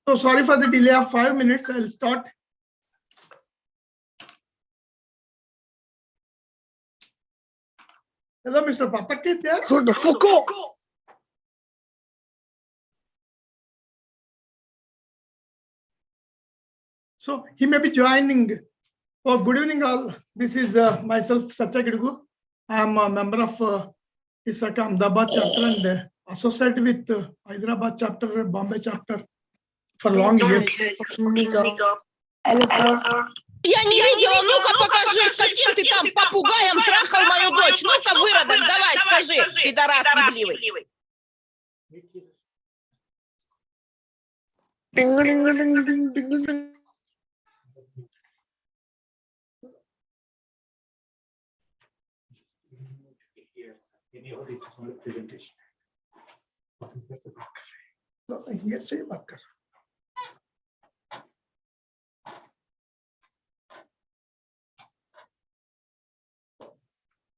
So sorry for the delay of 5 minutes. I'll start. Hello, Mr. Patak is there? So he may be joining. Oh, good evening all. This is myself, Satya Gidugu. I am a member of ISACA Ahmedabad chapter and associated with Hyderabad chapter, Bombay chapter for long years. Hello, sir. Я не видела, ну-ка покажи, с каким ты там попугаем трахал мою дочь. Ну-ка, выродок, давай, скажи, пидорас ебливый.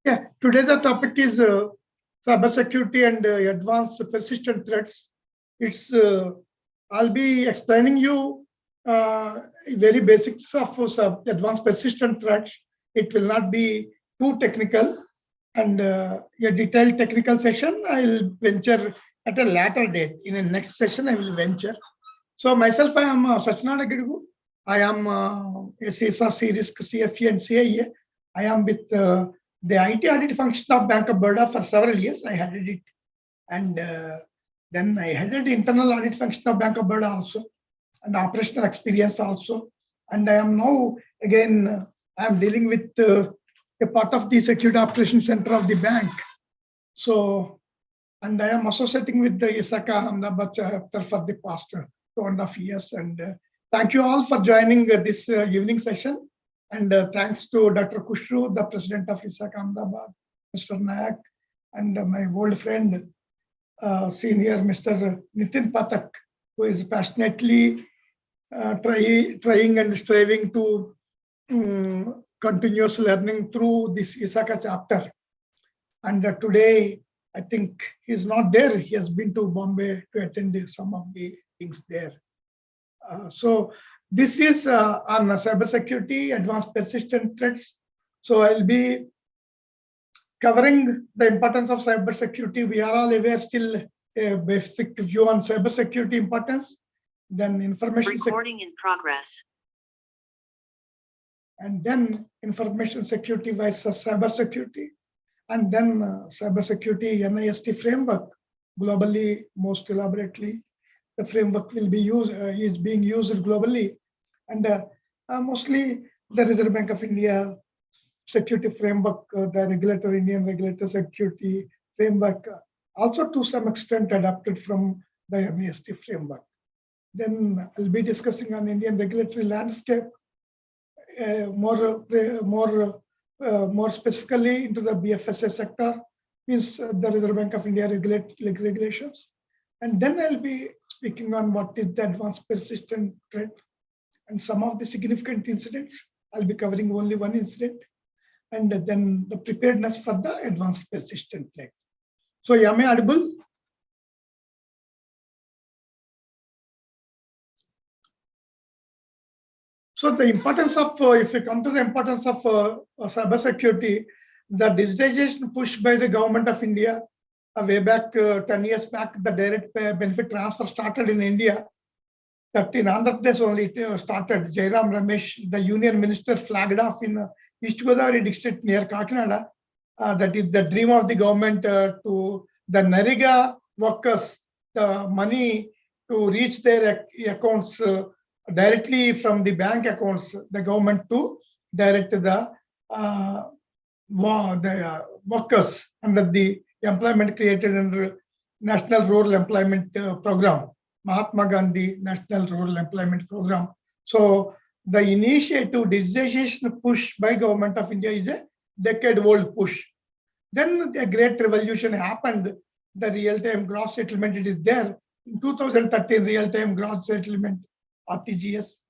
Yeah, today the topic is cybersecurity and advanced persistent threats. It's I'll be explaining you very basics of advanced persistent threats. It will not be too technical, and a detailed technical session I'll venture at a later date. In the next session, I will venture. So myself, I am Sachinada Gidugu. I am a CISA, C-Risk, CFE, and CIA. I am with the IT audit function of Bank of Baroda for several years. I headed it, and then I headed the internal audit function of Bank of Baroda also, and operational experience also. And I am now again I am dealing with a part of the Security Operations Center of the bank. So, and I am associating with the ISACA Ahmedabad chapter for the past 2.5 years. And thank you all for joining this evening session. And thanks to Dr. Kushru, the president of ISACA Ahmedabad, Mr. Nayak, and my old friend, senior Mr. Nitin Patak, who is passionately trying and striving to continuous learning through this ISACA chapter. And today, I think he's not there. He has been to Bombay to attend some of the things there. So this is on cybersecurity, advanced persistent threats. So I'll be covering the importance of cybersecurity. We are all aware still a basic view on cybersecurity importance. Then information recording in progress. And then information security versus cybersecurity. And then cybersecurity Nsd Framework, globally most elaborately. The framework will be used, is being used globally. And mostly the Reserve Bank of India security framework, the regulator, Indian regulator security framework, also to some extent adapted from the Nsd Framework. Then I'll be discussing on Indian regulatory landscape, more specifically into the BFSI sector, means the Reserve Bank of India regulations. And then I'll be speaking on what is the advanced persistent threat and some of the significant incidents. I'll be covering only one incident, and then the preparedness for the advanced persistent threat. So, am I audible? So the importance of, if we come to the importance of cybersecurity, the digitization push by the government of India, way back 10 years back, the direct benefit transfer started in India. That in Andhra Pradesh only it started. Jairam Ramesh, the union minister, flagged off in East Godavari district near Kakinada. That is the dream of the government to the Nariga workers, the money to reach their accounts directly from the bank accounts, the government to direct the workers under the employment created under National Rural Employment Program, Mahatma Gandhi National Rural Employment Program. So the initiative digitization push by government of India is a decade-old push. Then a great revolution happened. The real-time gross settlement, it is there. In 2013, real-time gross settlement, RTGS.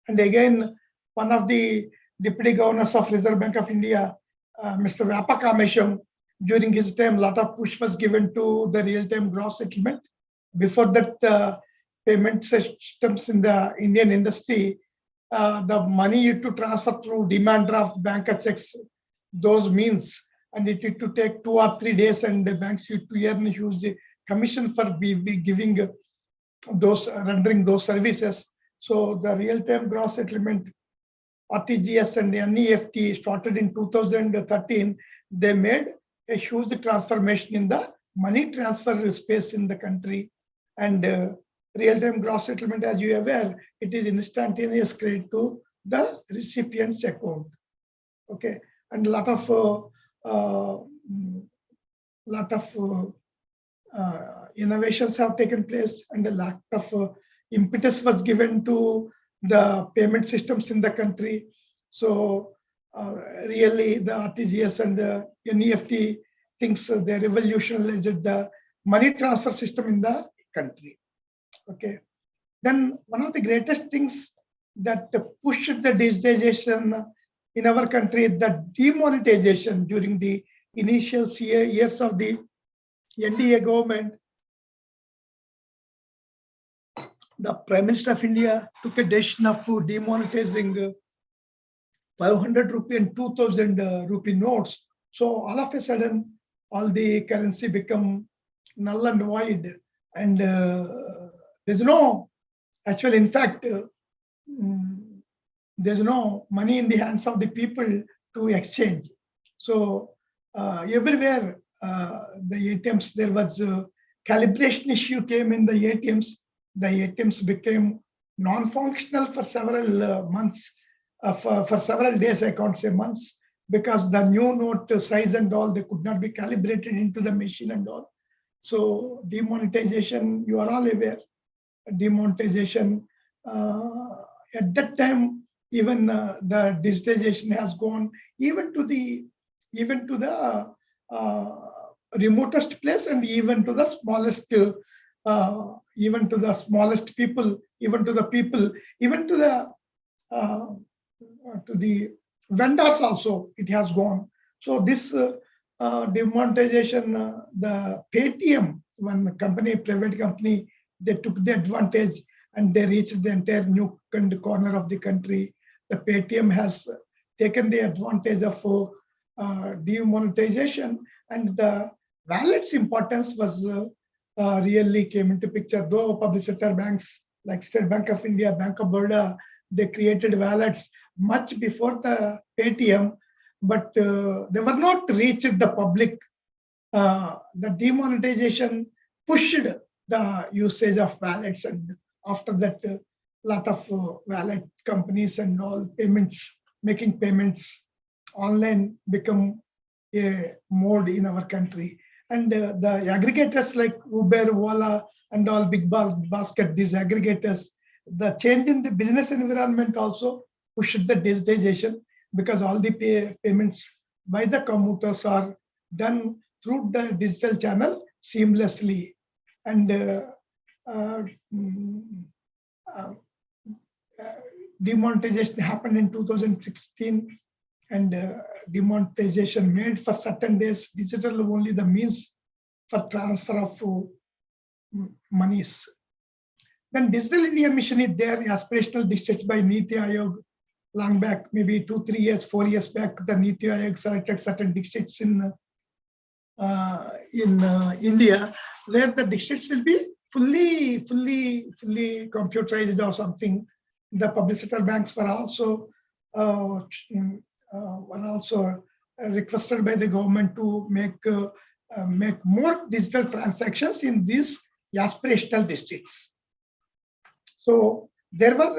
And again, one of the deputy governors of Reserve Bank of India, Mr. Vapakamesham, during his time, a lot of push was given to the real-time gross settlement. Before that, payment systems in the Indian industry, the money you to transfer through demand draft, banker checks, those means, and it to take 2 or 3 days, and the banks used to earn a huge commission for be giving those, rendering those services. So the real-time gross settlement, RTGS and NEFT started in 2013. They made a huge transformation in the money transfer space in the country. And real-time gross settlement, as you are aware, it is instantaneous credit to the recipient's account. Okay, and a lot of innovations have taken place, and a lot of impetus was given to the payment systems in the country. So really the RTGS and the NEFT things, they revolutionized the money transfer system in the country. Okay. Then one of the greatest things that pushed the digitization in our country is the demonetization during the initial years of the NDA government. The Prime Minister of India took a decision of demonetizing 500 rupee and 2000 rupee notes. So all of a sudden, all the currency become null and void, and there's no actual, in fact, there's no money in the hands of the people to exchange. So everywhere, the ATMs, there was a calibration issue came in the ATMs. The ATMs became non-functional for several months, for several days, I can't say months, because the new note size and all, they could not be calibrated into the machine and all. So demonetization, you are all aware, demonetization, at that time, even the digitization has gone even to the remotest place, and even to the smallest people, even to the people, even to the vendors also, it has gone. So this demonetization, the Paytm, one company, private company, they took the advantage and they reached the entire new corner of the country. The Paytm has taken the advantage of demonetization, and the wallet's importance was really came into picture. Though public sector banks like State Bank of India, Bank of Baroda, they created wallets much before the Paytm, but they were not reached the public. The demonetization pushed the usage of wallets, and after that, a lot of wallet companies and all payments, making payments online become a mode in our country. And the aggregators like Uber, Ola, and all big basket, these aggregators, the change in the business environment also pushed the digitization, because all the payments by the commuters are done through the digital channel seamlessly. And demonetization happened in 2016, and demonetization made for certain days digital only the means for transfer of monies. Then Digital India Mission is there, aspirational districts by Niti Aayog. Long back, maybe 2, 3 years, 4 years back, the Niti Aayog selected certain districts in India, where the districts will be fully computerized or something. The public sector banks were also requested by the government to make more digital transactions in these aspirational districts. So there were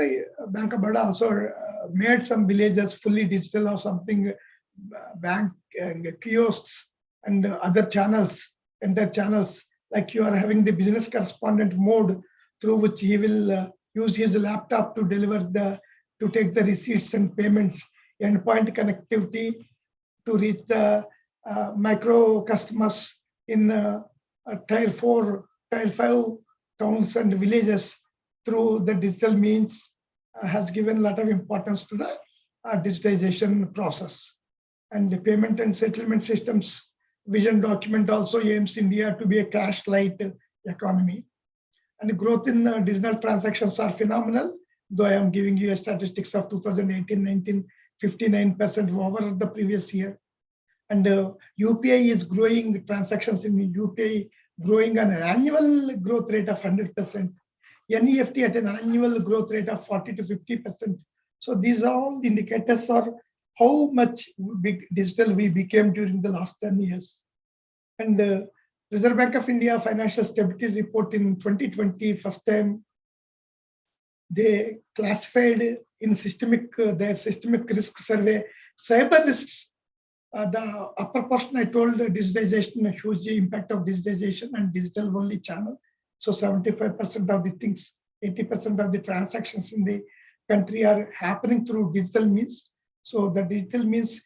Bank of Baroda also made some villages fully digital or something, bank kiosks and other channels, like you are having the business correspondent mode, through which he will use his laptop to to take the receipts and payments, endpoint connectivity to reach the micro customers in tier 4, tier 5 towns and villages through the digital means, has given a lot of importance to the digitization process. And the payment and settlement systems vision document also aims India to be a cash light economy. And growth in digital transactions are phenomenal, though I am giving you a statistics of 2018-19, 59% over the previous year. And UPI is growing, transactions in UPI growing on an annual growth rate of 100%. NEFT at an annual growth rate of 40 to 50%. So these are all indicators of how much big digital we became during the last 10 years. And Reserve Bank of India Financial Stability Report in 2020, first time they classified in their systemic risk survey, cyber risks. The upper portion I told digitization, a huge impact of digitization and digital only channel. So 75% of the things, 80% of the transactions in the country are happening through digital means. So the digital means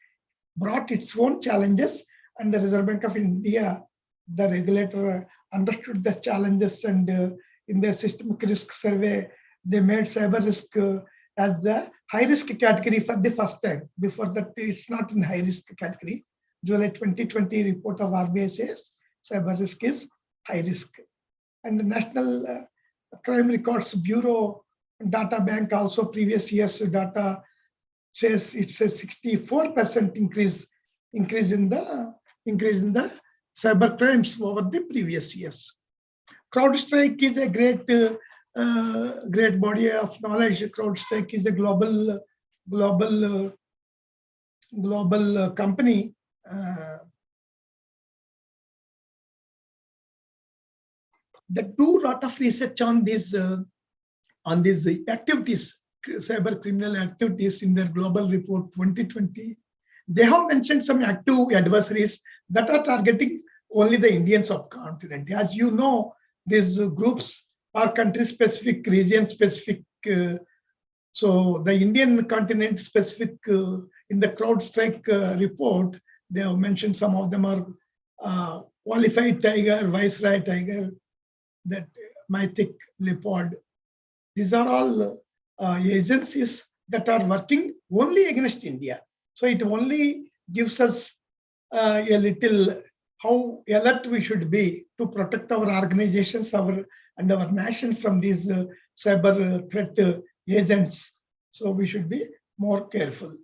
brought its own challenges, and the Reserve Bank of India, the regulator, understood the challenges, and in their systemic risk survey, they made cyber risk as the high risk category for the first time. Before that, it's not in high risk category. July 2020 report of RBI says cyber risk is high risk. And the National Crime Records Bureau data bank also previous year's data says it's a 64% increase in the cyber crimes over the previous years. CrowdStrike is a great body of knowledge. CrowdStrike is a global company. That do a lot of research on these activities, cyber criminal activities, in their global report 2020. They have mentioned some active adversaries that are targeting only the Indian subcontinent. As you know, these groups are country-specific, region-specific. So the Indian continent specific in the CrowdStrike report, they have mentioned some of them are Qualified Tiger, Viceroy Tiger, that Mythic Leopard. These are all agencies that are working only against India. So it only gives us a little how alert we should be to protect our organizations, and our nation from these cyber threat agents. So we should be more careful.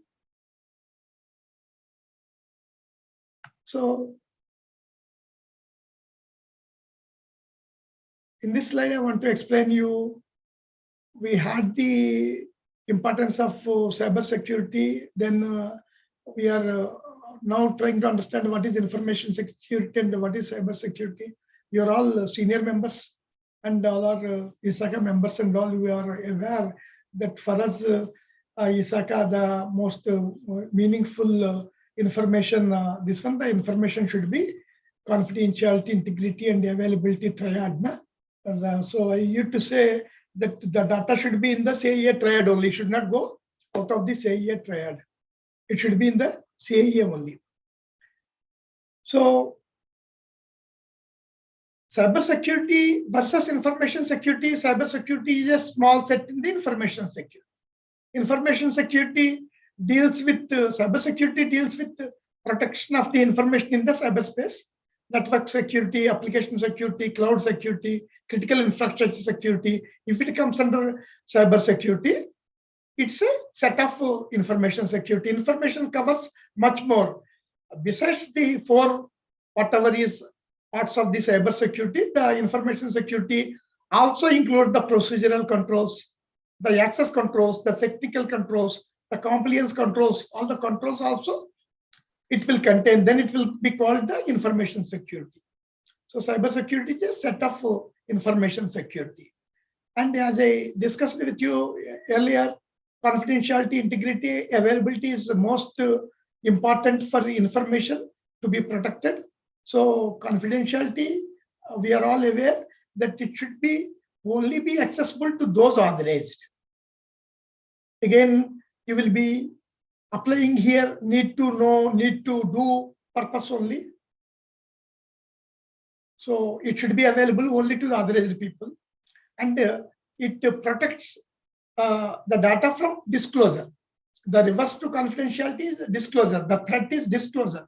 So in this slide, I want to explain you, we had the importance of cyber security. Then we are now trying to understand what is information security and what is cyber security. We are all senior members and all are ISACA members, and all we are aware that for us, ISACA, the most meaningful information, the information should be confidentiality, integrity, and availability triad. So I used to say that the data should be in the CAA triad only, should not go out of the CAA triad. It should be in the CAA only. So cyber security versus information security. Cyber security is a small set in the information security. Information security deals with cyber security deals with protection of the information in the cyberspace, network security, application security, cloud security, critical infrastructure security. If it comes under cyber security, it's a set of information security. Information covers much more. Besides the four, whatever is parts of the cyber security, the information security also includes the procedural controls, the access controls, the technical controls, the compliance controls, all the controls also it will contain. Then it will be called the information security. So cyber security is a set of information security. And as I discussed with you earlier, confidentiality, integrity, availability is the most important for information to be protected. So confidentiality, we are all aware that it should be only be accessible to those authorized. Again, you will be applying here need to know, need to do purpose only. So it should be available only to the authorized people. And it protects the data from disclosure. The reverse to confidentiality is disclosure. The threat is disclosure.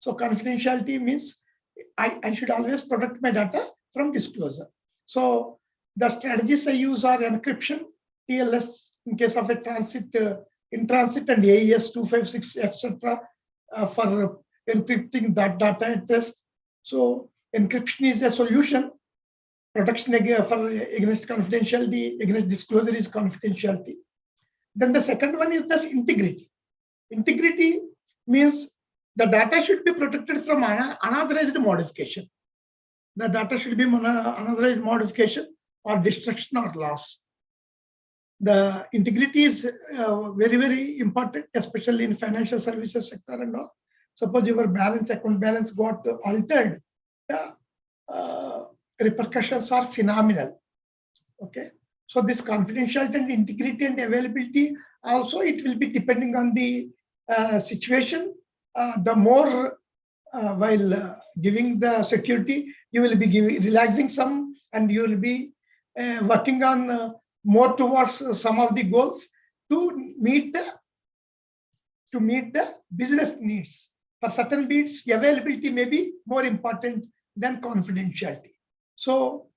So confidentiality means I should always protect my data from disclosure. So The strategies I use are encryption, TLS in case of a transit, in transit, and AES 256, etc. For encrypting that data at rest. So encryption is a solution. Protection against confidentiality, against disclosure is confidentiality. Then the second one is this integrity. Integrity means the data should be protected from unauthorized modification. The data should be unauthorized modification or destruction or loss. The integrity is very, very important, especially in financial services sector and all. Suppose your account balance got altered, the repercussions are phenomenal. Okay, so this confidentiality and integrity and availability also, it will be depending on the situation. The more while giving the security, you will be relaxing some, and you will be working on more towards some of the goals to meet the business needs. For certain bits, availability may be more important than confidentiality. So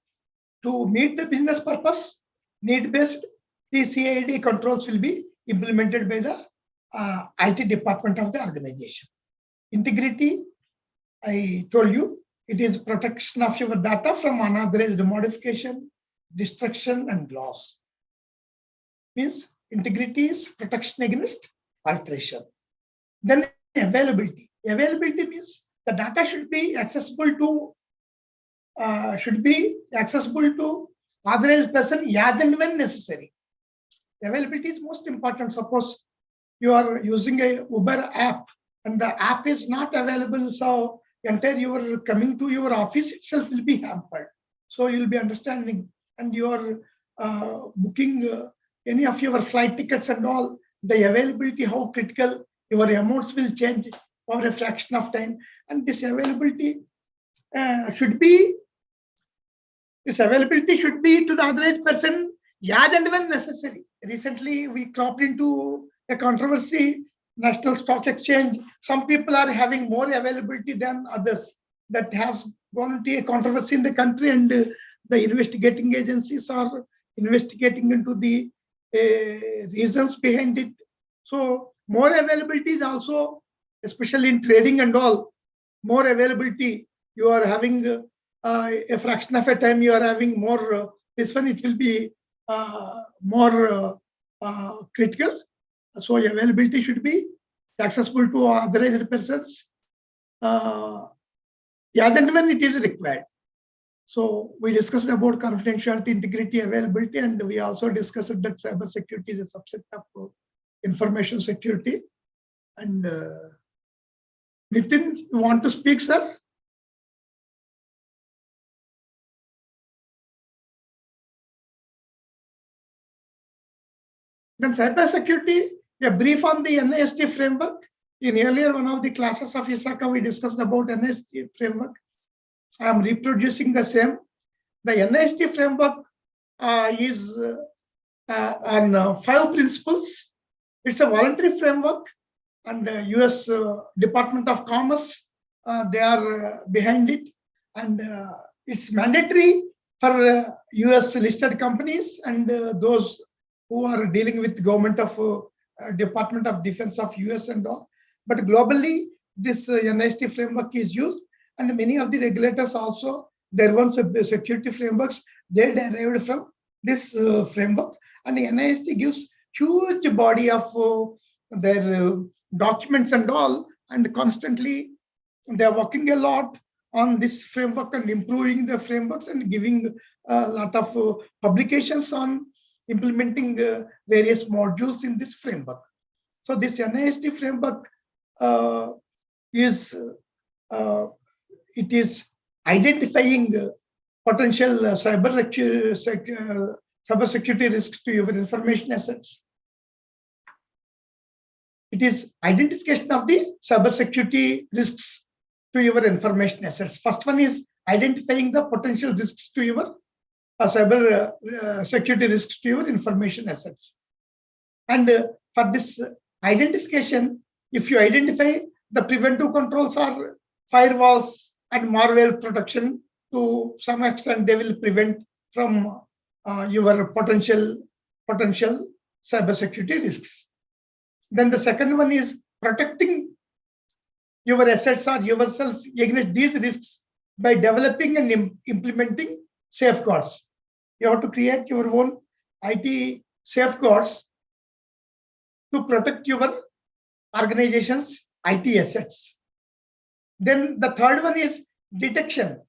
to meet the business purpose, need-based, the CID controls will be implemented by the IT department of the organization. Integrity, I told you, it is protection of your data from unauthorized modification, destruction, and loss. Means integrity is protection against alteration. Then availability. Availability means the data should be accessible to authorized person as and when necessary. Availability is most important. Suppose you are using a Uber app and the app is not available, so entire your coming to your office itself will be hampered. So you'll be understanding, and you are booking any of your flight tickets and all, the availability, how critical, your amounts will change for a fraction of time, and this availability should be to the authorized person as and when necessary. Recently, we cropped into a controversy, National Stock Exchange. Some people are having more availability than others. That has gone into a controversy in the country, and the investigating agencies are investigating into the reasons behind it. So more availability is also, especially in trading and all, more availability. You are having a fraction of a time, you are having more, this one, it will be more critical. So availability should be accessible to authorized persons as and when it is required. So we discussed about confidentiality, integrity, availability, and we also discussed that cybersecurity is a subset of information security. And Nitin, you want to speak, sir? Then cybersecurity, a brief on the Nsd framework. In earlier one of the classes of ISACA, we discussed about Nsd framework. I am reproducing the same. The Nasd Framework is on 5 principles. It's a voluntary framework, and the US Department of Commerce, they are behind it. And it's mandatory for US listed companies and those who are dealing with government of Department of Defense of US and all. But globally, this Nasd Framework is used. And many of the regulators also, their own security frameworks, they derived from this framework. And the NIST gives huge body of their documents and all, and constantly they are working a lot on this framework and improving the frameworks and giving a lot of publications on implementing various modules in this framework. So this NIST framework it is identifying potential cybersecurity risks to your information assets. It is identification of the cybersecurity risks to your information assets. First one is identifying the potential risks to your cybersecurity risks to your information assets. And for this identification, if you identify the preventive controls are firewalls and malware protection, to some extent they will prevent from your potential cybersecurity risks. Then the second one is protecting your assets or yourself against these risks by developing and implementing safeguards. You have to create your own IT safeguards to protect your organization's IT assets. Then the third one is detection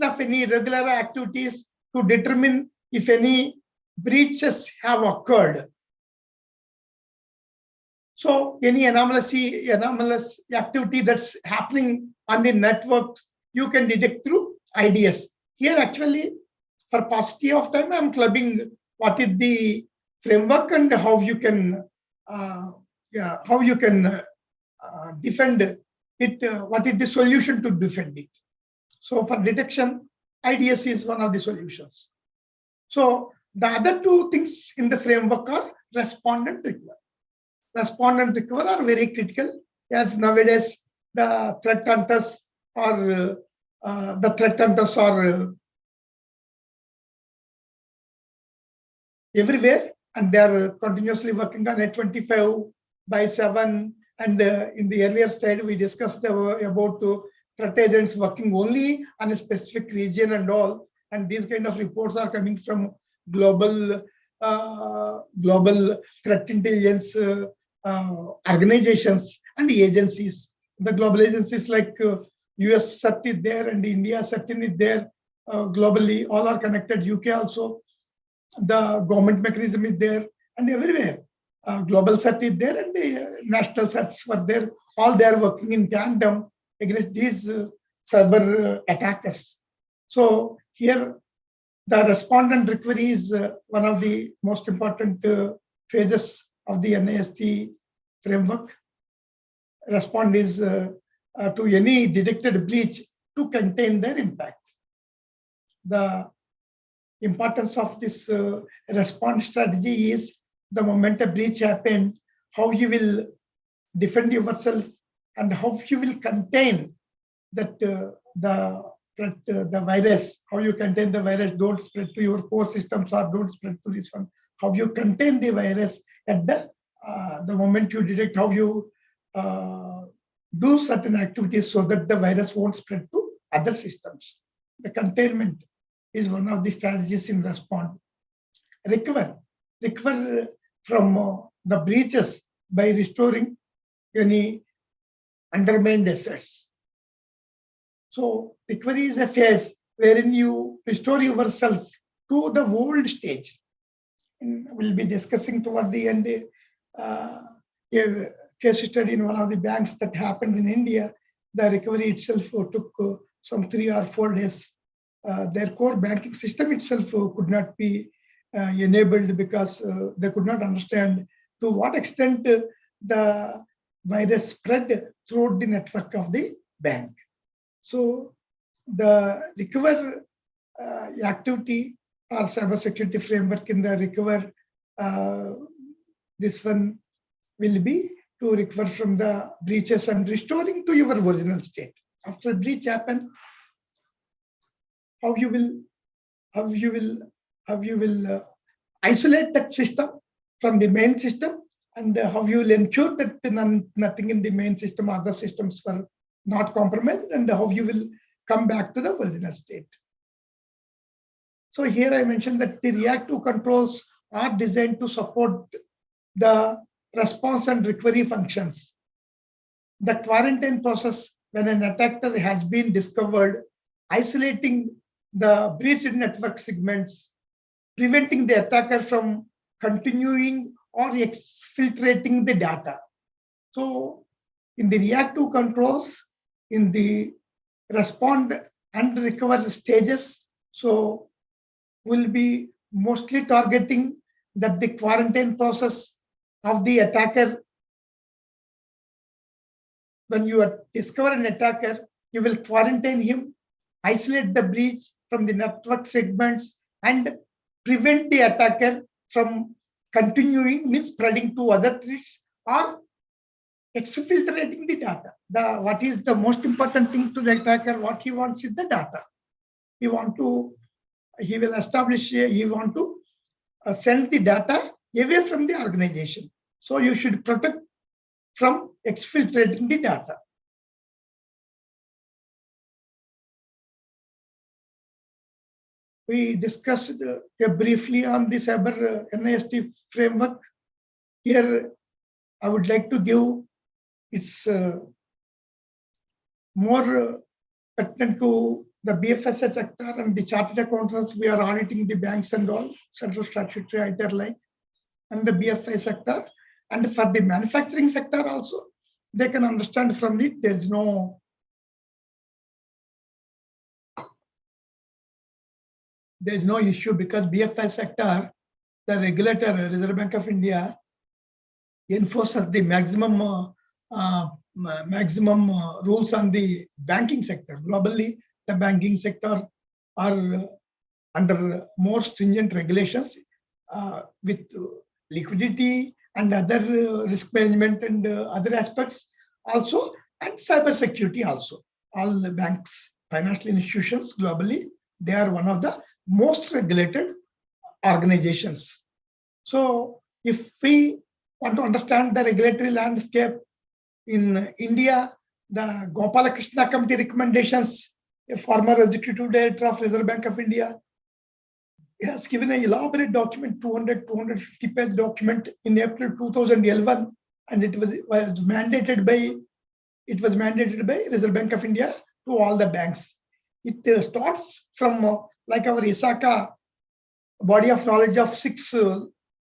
of any irregular activities to determine if any breaches have occurred. So any anomalous activity that's happening on the networks, you can detect through IDS. Here actually, for paucity of time, I'm clubbing what is the framework and how you can defend it. What is the solution to defend it? So for detection, IDS is one of the solutions. So the other two things in the framework are respond and recover. Respond and recover are very critical, as nowadays the threat hunters are everywhere, and they are continuously working on a 25/7. And in the earlier slide, we discussed about threat agents working only on a specific region and all. And these kind of reports are coming from global threat intelligence organizations and agencies. The global agencies like US CERT is there and India CERT is there. Globally, all are connected. UK also, the government mechanism is there, and everywhere. Global CERT is there and the national CERTs were there. All they are working in tandem against these cyber attackers. So here, the respond and recovery is one of the most important phases of the Nasd framework. Respond is to any detected breach to contain their impact. The importance of this response strategy is the moment a breach happened, how you will defend yourself and how you will contain that the virus, how you contain the virus, don't spread to your core systems or don't spread to this one. How you contain the virus at the moment you detect, how you do certain activities so that the virus won't spread to other systems. The containment is one of the strategies in respond. Recover from the breaches by restoring any undermined assets. So recovery is a phase wherein you restore yourself to the old stage. And we'll be discussing toward the end a case study in one of the banks that happened in India. The recovery itself took some 3 or 4 days. Their core banking system itself could not be enabled because they could not understand to what extent the virus spread throughout the network of the bank. So the recover activity or cybersecurity framework in the recover, this one will be to recover from the breaches and restoring to your original state. After a breach happen, how you will isolate that system from the main system, and how you will ensure that nothing in the main system, other systems were not compromised, and how you will come back to the original state. So here I mentioned that the reactive controls are designed to support the response and recovery functions. The quarantine process, when an attacker has been discovered, isolating the breached network segments, preventing the attacker from continuing or exfiltrating the data. So in the reactive controls, in the respond and recover stages, so we'll be mostly targeting that the quarantine process of the attacker. When you discover an attacker, you will quarantine him, isolate the breach from the network segments, and prevent the attacker from continuing, means spreading to other threats or exfiltrating the data. What is the most important thing to the attacker? What he wants is the data. He wants to he will establish, he want to send the data away from the organization. So you should protect from exfiltrating the data. We discussed briefly on the cyber Nasd framework. Here, I would like to give it's more pertinent to the BFSI sector and the chartered accountants. We are auditing the banks and all, central statutory ITR like, and the BFSI sector. And for the manufacturing sector also, they can understand from it, there is no issue, because BFSI sector, the regulator, Reserve Bank of India, enforces the maximum rules on the banking sector. Globally, the banking sector are under more stringent regulations with liquidity and other risk management and other aspects also, and cyber security also. All the banks, financial institutions globally, they are one of the most regulated organizations. So if we want to understand the regulatory landscape in India, the Gopalakrishna Committee recommendations, a former executive director of Reserve Bank of India, has given an elaborate document, 250 page document in April 2011, and it was mandated by Reserve Bank of India to all the banks. It starts from like our ISACA body of knowledge of 6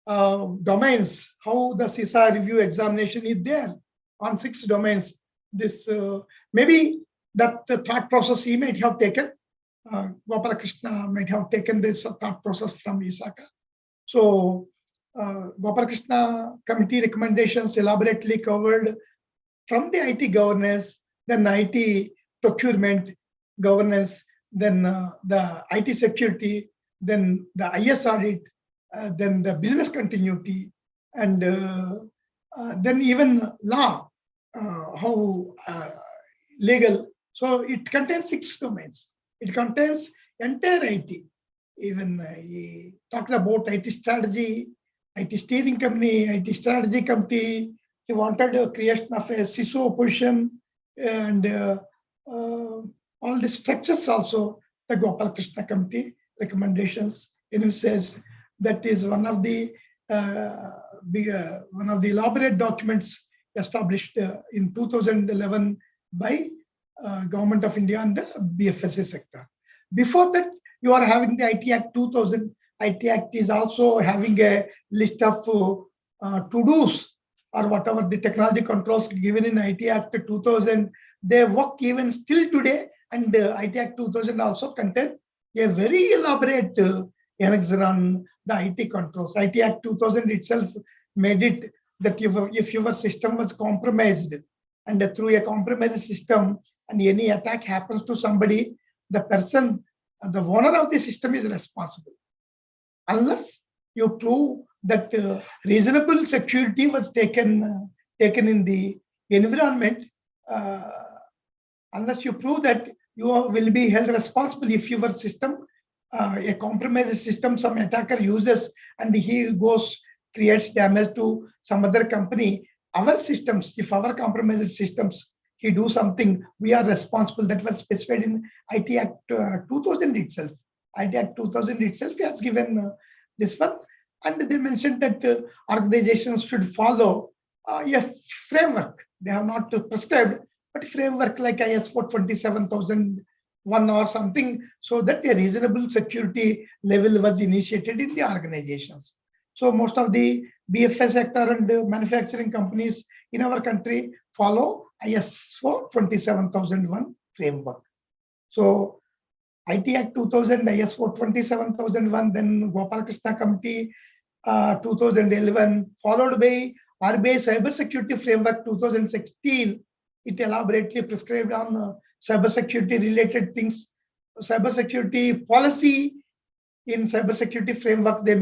domains, how the CISA review examination is there on 6 domains. This maybe that the thought process he might have taken, Gopalakrishna might have taken this thought process from ISACA. So Gopalakrishna Committee recommendations elaborately covered from the IT governance, then IT procurement governance, then the IT security, then the IS audit, then the business continuity, and then even law, how legal. So it contains 6 domains. It contains entire IT. Even he talked about IT strategy, IT steering committee, IT strategy committee. He wanted a creation of a CISO position, and all the structures also. The Gopalakrishna Committee recommendations says that is one of the elaborate documents established in 2011 by Government of India and the BFSI sector. Before that, you are having the IT Act 2000. IT Act is also having a list of to-dos or whatever the technology controls given in IT Act 2000. They work even still today, and IT Act 2000 also contain a very elaborate annexure on the IT controls. IT Act 2000 itself made it that if your system was compromised, and through a compromised system, and any attack happens to somebody, the person, the owner of the system is responsible. Unless you prove that reasonable security was taken in the environment, unless you prove that, you will be held responsible if your system, a compromised system, some attacker uses and he goes, creates damage to some other company. Our systems, if our compromised systems, he do something, we are responsible. That was specified in IT Act 2000 itself. IT Act 2000 itself has given this one. And they mentioned that organizations should follow a framework. They have not prescribed, but framework like ISO 27001 or something, so that a reasonable security level was initiated in the organizations. So most of the BFSI sector and manufacturing companies in our country follow ISO 27001 framework. So IT Act 2000, ISO 27001, then Gopalakrishna Committee 2011, followed by RBI Cybersecurity Framework 2016. It elaborately prescribed on cybersecurity related things. Cybersecurity policy in cybersecurity framework they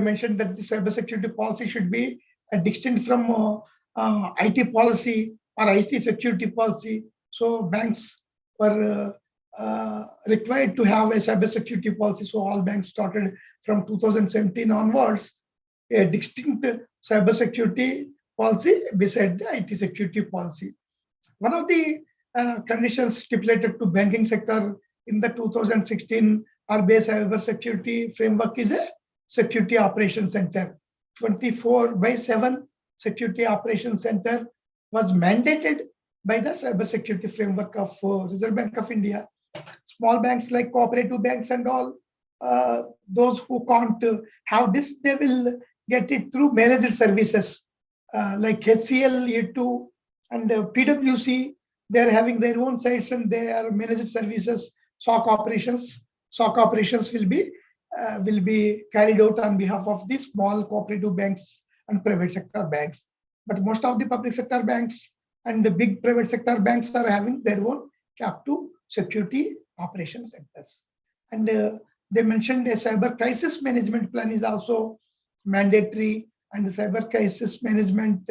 mentioned that the cybersecurity policy should be distinct from IT policy or IT security policy. So banks were required to have a cybersecurity policy. So all banks started from 2017 onwards a distinct cybersecurity policy beside the IT security policy. One of the conditions stipulated to banking sector in the 2016 RBI cybersecurity framework is a security operations center. 24/7 security operations center was mandated by the cybersecurity framework of Reserve Bank of India. Small banks like cooperative banks and all, those who can't have this, they will get it through managed services like HCL, E2, and PwC. They're having their own sites and they are managed services. SOC operations will be carried out on behalf of the small cooperative banks and private sector banks. But most of the public sector banks and the big private sector banks are having their own captive security operations centers. And they mentioned a cyber crisis management plan is also mandatory, and the cyber crisis management,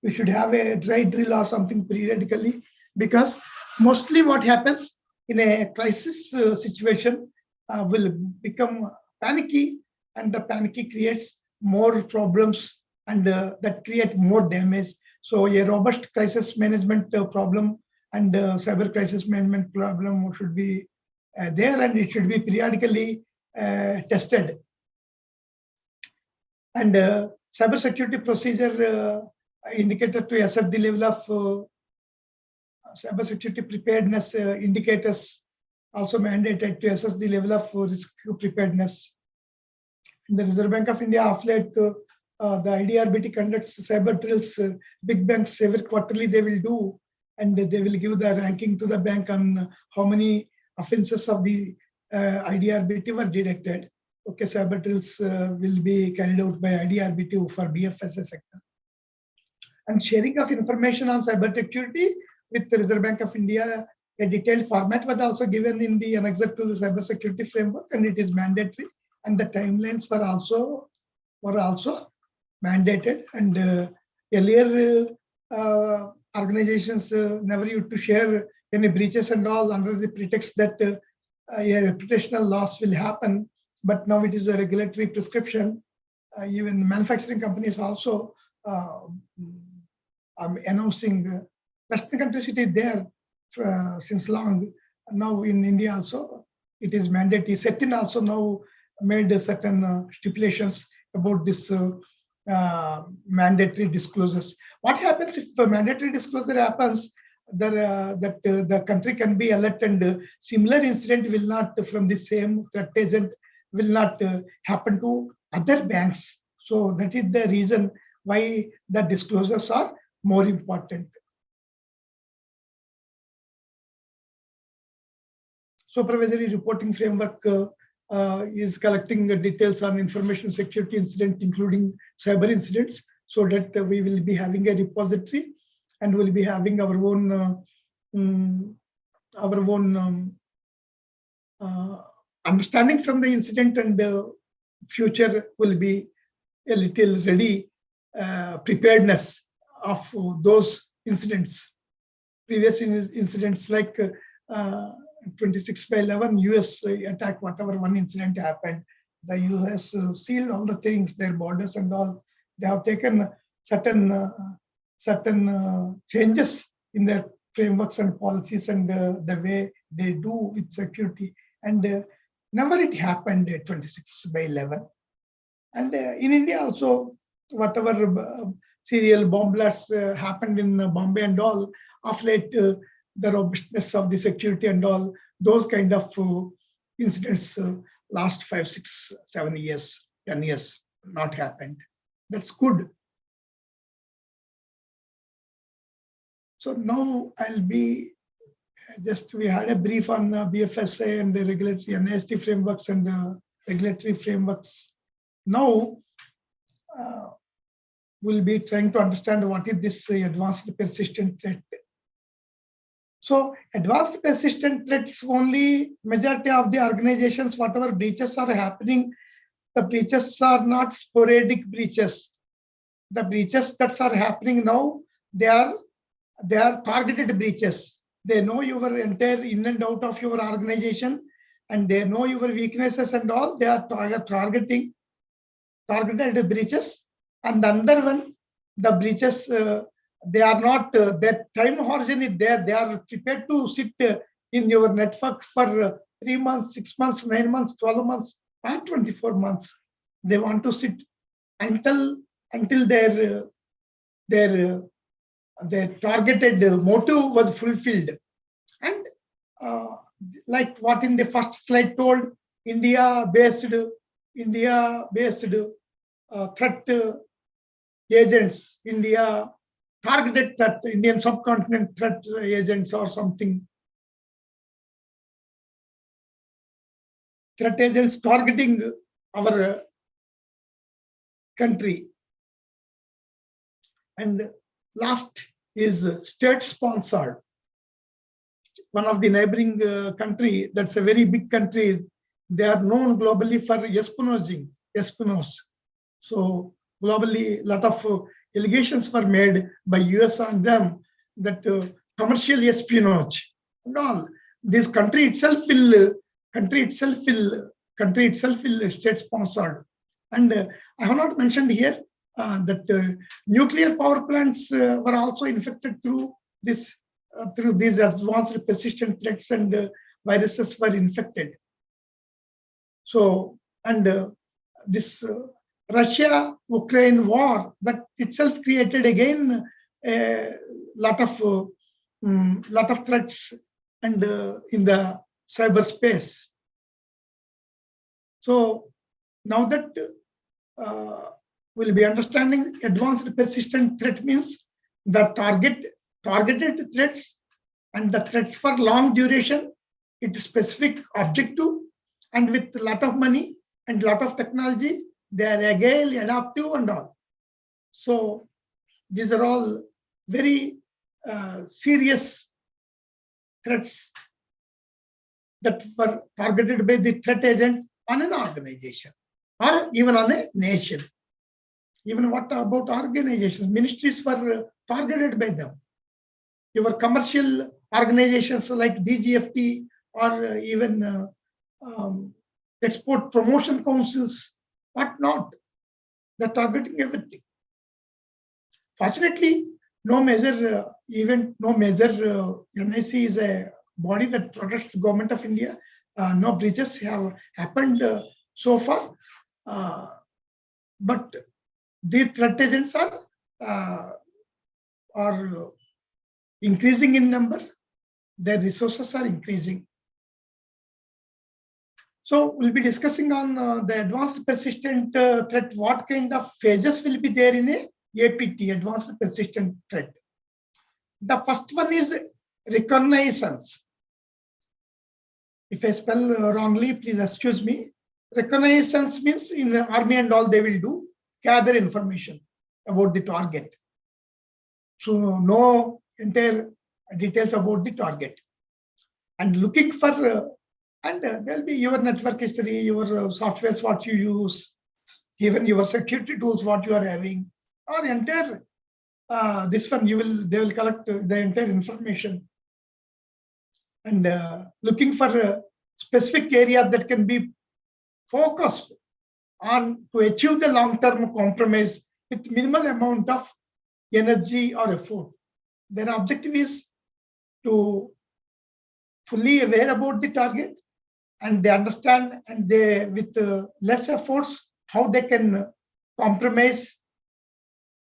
we should have a dry drill or something periodically, because mostly what happens in a crisis situation will become panicky, and the panicky creates more problems and that create more damage. So a robust crisis management problem and cyber crisis management problem should be there, and it should be periodically tested. And cybersecurity procedure indicator to assess the level of cybersecurity preparedness indicators also mandated to assess the level of risk preparedness. In the Reserve Bank of India, of late, the IDRBT conducts cyber drills. Big banks every quarterly they will do, and they will give the ranking to the bank on how many offenses of the IDRBT were detected. Okay, cyber drills will be carried out by IDRBT for BFSI sector. And sharing of information on cyber security with the Reserve Bank of India, a detailed format was also given in the annexure to the cyber security framework, and it is mandatory. And the timelines were also mandated. And earlier organizations never used to share any breaches and all under the pretext that a reputational loss will happen. But now it is a regulatory prescription. Even manufacturing companies also announcing Western countries it is there since long. Now in India also it is mandatory. CETIN also now made certain stipulations about this mandatory disclosures. What happens if a mandatory disclosure happens? That the country can be alert, and similar incident will not from the same threat agent will not happen to other banks. So that is the reason why the disclosures are more important. Supervisory reporting framework is collecting the details on information security incident, including cyber incidents, so that we will be having a repository and will be having our own understanding from the incident, and future will be a little ready preparedness of those incidents. Previous incidents like 26/11 US attack, whatever one incident happened, the US sealed all the things, their borders and all. They have taken certain changes in their frameworks and policies and the way they do with security. And never it happened at 26/11. And in India also, whatever serial bomb blasts happened in Bombay and all, of late the robustness of the security and all, those kind of incidents last 5, 6, 7 years, 10 years not happened. That's good. So now I'll be we had a brief on BFSI and the regulatory Nsd frameworks and regulatory frameworks. Now we'll be trying to understand what is this advanced persistent threat. So advanced persistent threats, only majority of the organizations, whatever breaches are happening, the breaches are not sporadic breaches. The breaches that are happening now, they are targeted breaches. They know your entire in and out of your organization, and they know your weaknesses and all. They are targeted breaches. And the other one, the breaches, they are not, their time horizon is there. They are prepared to sit in your network for 3 months, 6 months, 9 months, 12 months, or 24 months. They want to sit until their targeted motive was fulfilled. And like what in the first slide told, India-based threat agents, targeted threat, Indian subcontinent threat agents or something. Threat agents targeting our country. And last is state-sponsored. One of the neighboring country, that's a very big country, they are known globally for espionage. So globally, a lot of allegations were made by US on them that commercial espionage and all. This country itself will state-sponsored. And I have not mentioned here that nuclear power plants were also infected through this. Through these advanced persistent threats, and viruses were infected. So, and this Russia-Ukraine war, that itself created again a lot of threats and in the cyberspace. So now that we'll be understanding advanced persistent threat means the targeted threats, and the threats for long duration, it is specific objective, and with a lot of money and a lot of technology, they are agile, adaptive and all. So these are all very serious threats that were targeted by the threat agent on an organization or even on a nation. Even what about organizations? Ministries were targeted by them. Your commercial organizations like DGFT or even export promotion councils, what not? They're targeting everything. Fortunately, no major NIC is a body that protects the government of India. No breaches have happened so far. But the threat agents are increasing in number, their resources are increasing. So we'll be discussing on the advanced persistent threat, what kind of phases will be there in a APT, advanced persistent threat. The first one is reconnaissance. If I spell wrongly, please excuse me. Reconnaissance means in the army and all they will do, gather information about the target. So no entire details about the target, and looking for and there'll be your network history, your softwares what you use, even your security tools what you are having, or entire this one they will collect the entire information, and looking for a specific area that can be focused on to achieve the long-term compromise with minimal amount of energy or effort. Their objective is to fully aware about the target, and they understand, and they with less efforts how they can compromise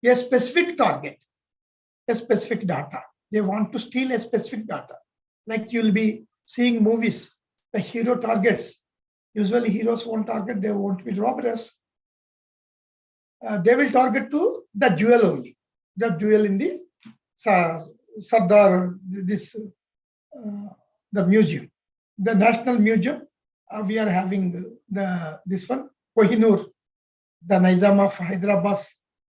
a specific target, a specific data. They want to steal a specific data. Like you'll be seeing movies, the hero targets. Usually heroes won't target, they won't be robbers. They will target to the jewel only, the jewel in the Sardar, the museum, the National Museum. We are having this one, Kohinoor, the Nizam of Hyderabad,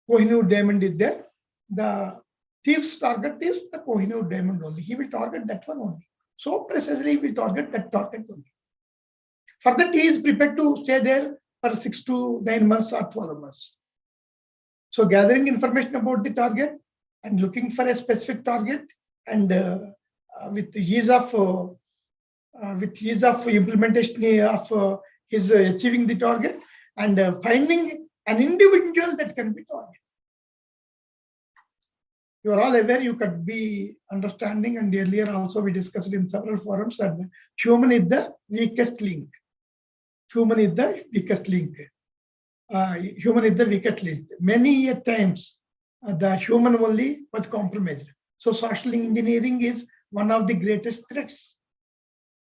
Kohinoor diamond is there. The thief's target is the Kohinoor diamond only. He will target that one only. So precisely he will target that target only. For that, he is prepared to stay there for 6 to 9 months or 12 months. So gathering information about the target and looking for a specific target, and with ease of implementation of his achieving the target, and finding an individual that can be targeted. You are all aware, you could be understanding, and earlier also we discussed in several forums that the human is the weakest link. Human is the weakest link. Human is the weakest link. Many times the human only was compromised. So social engineering is one of the greatest threats.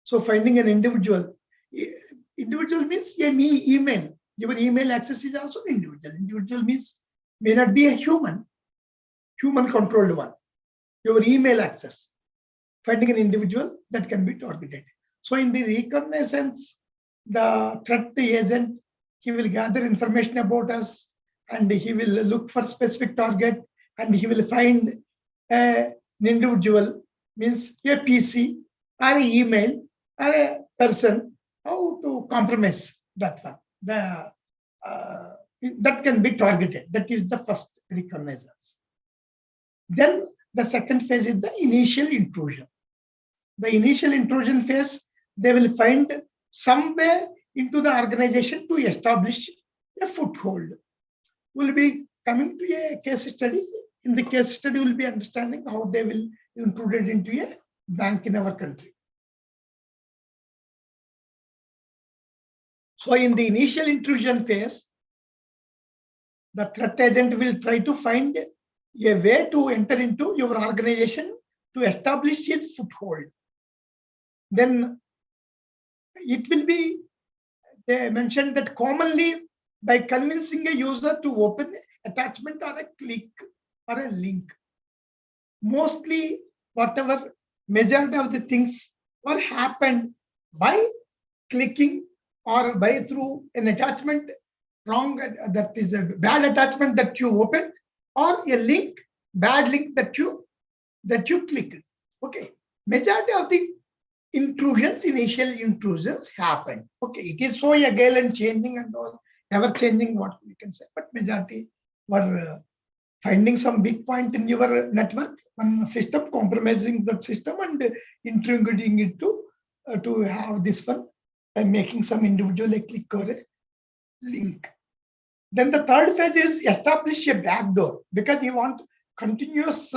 So finding an individual means an email. Your email access is also individual. Individual means may not be a human controlled one. Your email access, finding an individual that can be targeted. So in the reconnaissance, the threat agent, he will gather information about us, and he will look for specific target, and he will find an individual, means a PC or an email or a person, how to compromise that one. That can be targeted. That is the first reconnaissance. Then the second phase is the initial intrusion. The initial intrusion phase, they will find some way into the organization to establish a foothold. We'll be coming to a case study. In the case study, we'll be understanding how they will intrude into a bank in our country. So in the initial intrusion phase, the threat agent will try to find a way to enter into your organization to establish his foothold. Then it will be, they mentioned that commonly by convincing a user to open attachment or a click or a link. Mostly whatever majority of the things were happened by clicking or by through an attachment, wrong, that is a bad attachment that you opened, or a link, bad link that you clicked. Okay, majority of the intrusions, initial intrusions happen. Okay, it is so agile and changing and all, ever changing, what we can say, but majority were finding some weak point in your network, one system, compromising that system and intruding it to have this one by making some individual a click or a link. Then the third phase is establish a backdoor, because he wants continuous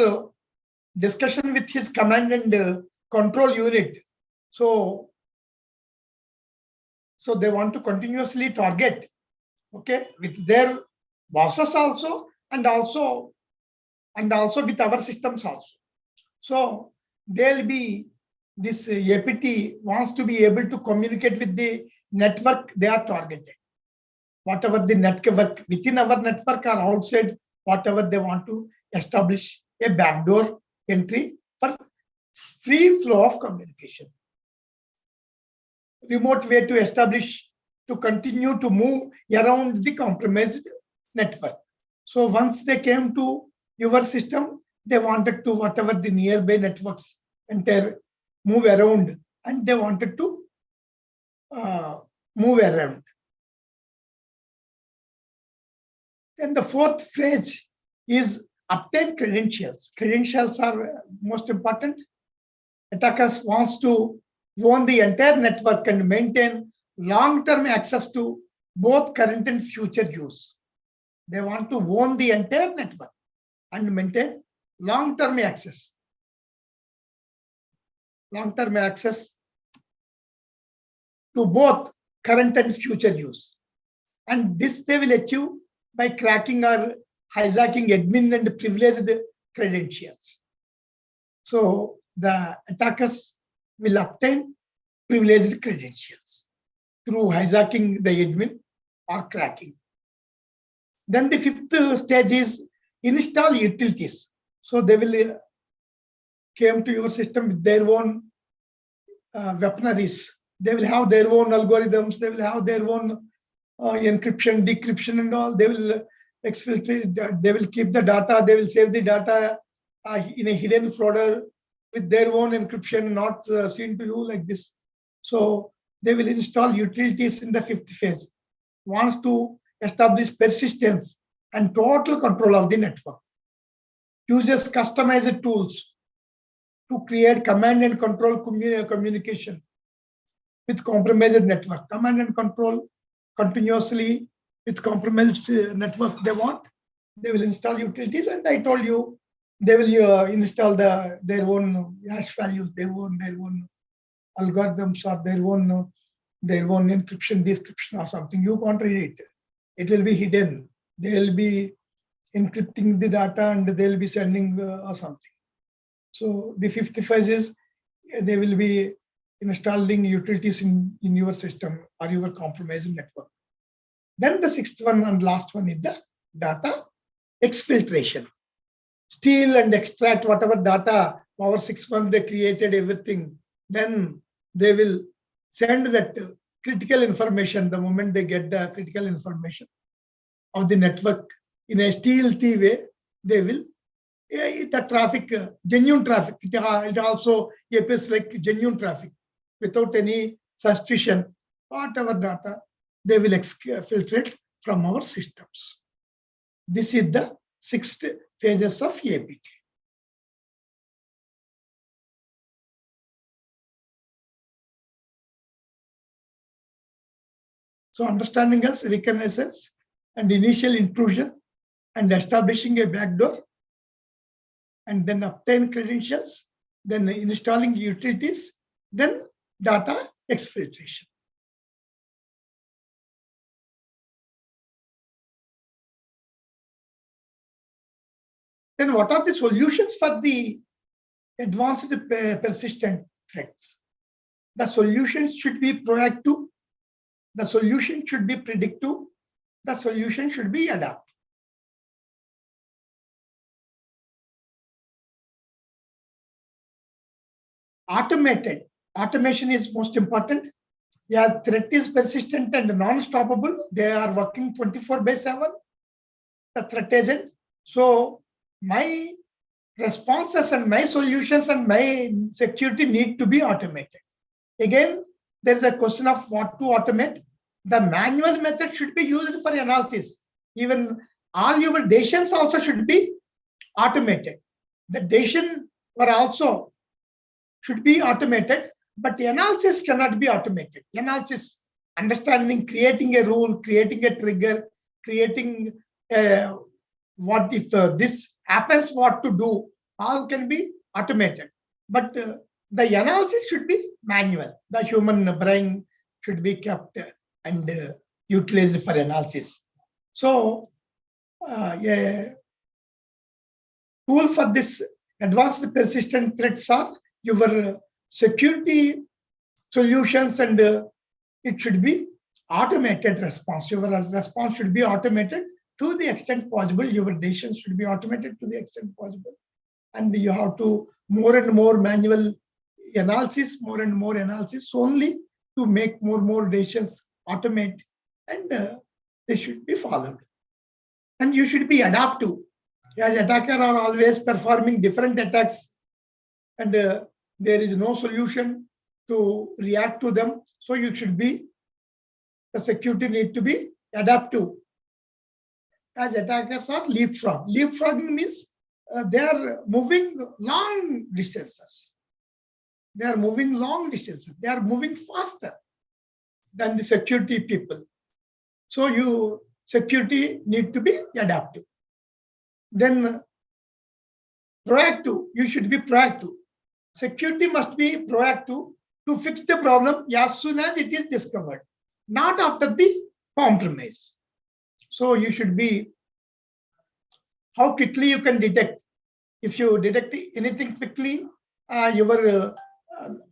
discussion with his command and control unit. So they want to continuously target, okay, with their bosses also, and also with our systems also. So they'll be, this APT wants to be able to communicate with the network they are targeted. Whatever the network within our network or outside, whatever they want to establish a backdoor entry for free flow of communication. Remote way to establish, to continue to move around the compromised network. So once they came to your system, they wanted to, whatever the nearby networks enter, move around, and they wanted to move around. Then the fourth phase is obtain credentials. Credentials are most important. Attackers wants to own the entire network and maintain long-term access to both current and future use. They want to own the entire network and maintain long-term access. Long-term access to both current and future use. And this they will achieve by cracking or hijacking admin and privileged credentials. So the attackers will obtain privileged credentials through hijacking the admin or cracking. Then the fifth stage is install utilities. So they will came to your system with their own weaponaries. They will have their own algorithms. They will have their own encryption, decryption, and all. They will exfiltrate. They will keep the data. They will save the data in a hidden folder with their own encryption, not seen to you like this. So they will install utilities in the fifth phase. Wants to establish persistence and total control of the network. Uses customized tools to create command and control communication with compromised network. Command and control continuously with compromised network they want. They will install utilities, and I told you they will install their own hash values, their own algorithms, or their own encryption, decryption, or something. You can't read it. It will be hidden. They will be encrypting the data and they will be sending or something. So the fifth phase is they will be installing utilities in your system or your compromised network. Then the sixth one and last one is the data exfiltration. Steal and extract whatever data, over 6 months they created everything. Then they will send that critical information the moment they get the critical information of the network in a stealthy way. They will the traffic, genuine traffic. It also appears like genuine traffic without any suspicion. Whatever data they will exfiltrate from our systems. This is the 6 phases of APT. So understanding us, reconnaissance, and initial intrusion, and establishing a backdoor, and then obtain credentials, then installing utilities, then data exfiltration. Then what are the solutions for the advanced persistent threats? The solutions should be proactive. The solution should be predictive. The solution should be adaptive. Automated. Automation is most important. Yeah, threat is persistent and non-stoppable. They are working 24/7, the threat agent. So my responses and my solutions and my security need to be automated. Again, there is a question of what to automate. The manual method should be used for analysis. Even all your decisions also should be automated. The decision were also should be automated, but analysis cannot be automated. Analysis, understanding, creating a rule, creating a trigger, creating what if this happens, what to do, all can be automated. But the analysis should be manual. The human brain should be kept and utilized for analysis. So a tool for this advanced persistent threats are your security solutions, and it should be automated response. Your response should be automated to the extent possible. Your decisions should be automated to the extent possible. And you have to more and more manual analysis, more and more analysis only to make more decisions automate, and they should be followed. And you should be adaptive. As attackers are always performing different attacks, and there is no solution to react to them. So you should be, the security need to be adaptive. As attackers are leapfrog. Leapfrogging means they are moving long distances. They are moving long distances. They are moving faster than the security people. So security need to be adaptive. Then proactive, you should be proactive. Security must be proactive to fix the problem as soon as it is discovered, not after the compromise. So you should be, how quickly you can detect. If you detect anything quickly, your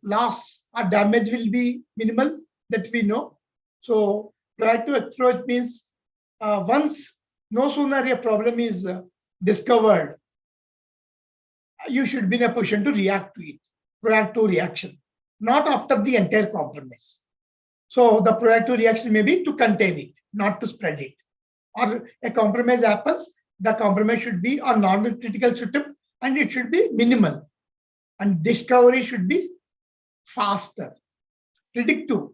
loss or damage will be minimal, that we know. So proactive approach means once, no sooner a problem is discovered, you should be in a position to react to it. Proactive reaction, not after the entire compromise. So the proactive reaction may be to contain it, not to spread it. Or a compromise happens, the compromise should be a non-critical system and it should be minimal. And discovery should be faster. Predictive.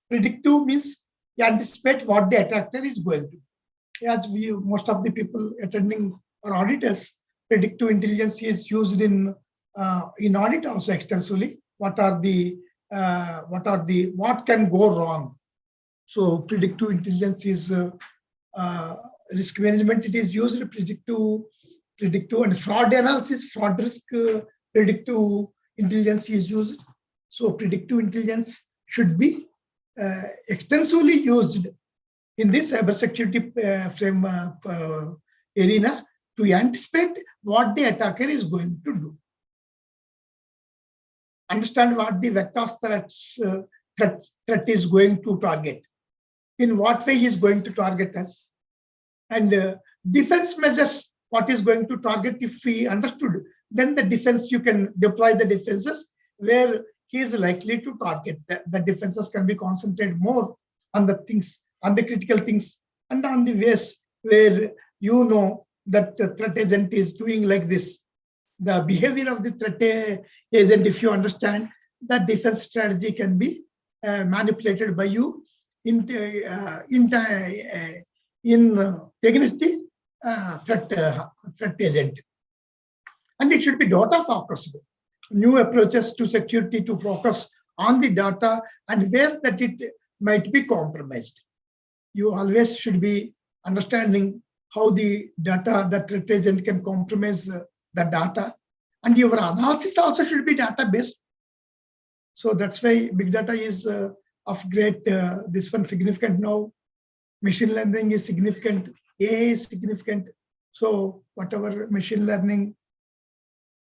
Predictive means you anticipate what the attacker is going to do. As most of the people attending are auditors, predictive intelligence is used in in audit also extensively, what can go wrong. So predictive intelligence is risk management. It is used predictive and fraud analysis, fraud risk predictive intelligence is used. So predictive intelligence should be extensively used in this cybersecurity arena to anticipate what the attacker is going to do. Understand what the vector threat is going to target, in what way he is going to target us, and defense measures, what is going to target. If we understood, then the defense, you can deploy the defenses where he is likely to target. The defenses can be concentrated more on the things, on the critical things, and on the ways where you know that the threat agent is doing like this. The behavior of the threat agent, if you understand, that defense strategy can be manipulated by you against the threat agent. And it should be data focused. New approaches to security to focus on the data and ways that it might be compromised. You always should be understanding how the data, the threat agent can compromise the data, and your analysis also should be data based. So that's why big data is of great, this one significant now. Machine learning is significant, AI is significant. So whatever machine learning,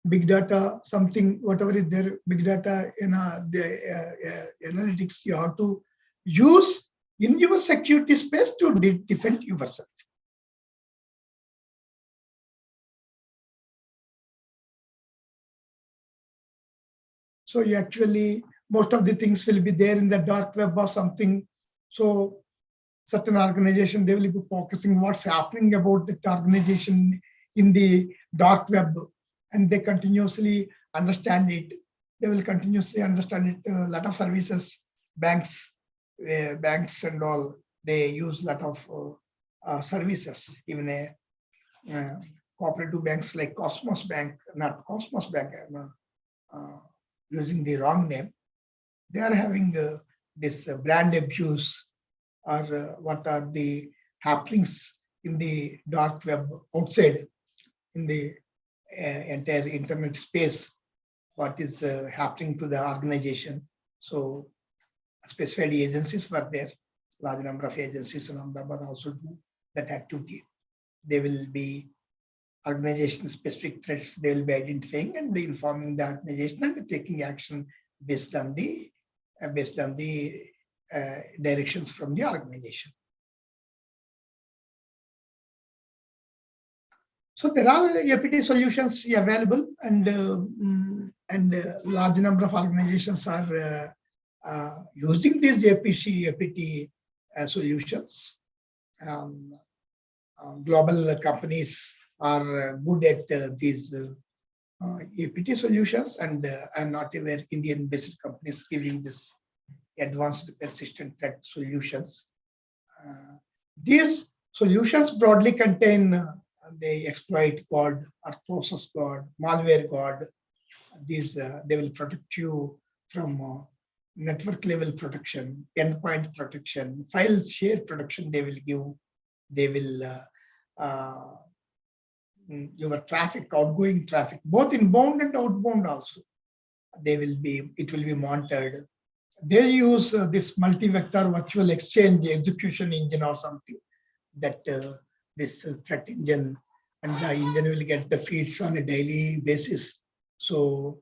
big data, something, whatever is there, big data in the analytics, you have to use in your security space to defend yourself. So you actually, most of the things will be there in the dark web or something. So certain organization, they will be focusing what's happening about that organization in the dark web, and they continuously understand it. They will continuously understand it. A lot of services, banks and all, they use a lot of services. Even a cooperative banks like Cosmos Bank, not Cosmos Bank, using the wrong name, they are having this brand abuse, or what are the happenings in the dark web outside, in the entire internet space, what is happening to the organization. So specified agencies were there, large number of agencies in Ahmedabad also do that activity. They will be organization specific threats, they will be identifying and informing the organization and taking action based on the directions from the organization. So there are APT solutions available, and large number of organizations are using these APT solutions. Global companies are good at these APT solutions, and I'm not aware Indian-based companies giving this advanced persistent threat solutions. These solutions broadly contain the exploit guard or process guard, malware guard. These they will protect you from network level protection, endpoint protection, file share protection. They will give. They will your traffic, outgoing traffic, both inbound and outbound also. They will be. It will be monitored. They use this multi-vector virtual exchange execution engine or something, that this threat engine, and the engine will get the feeds on a daily basis. So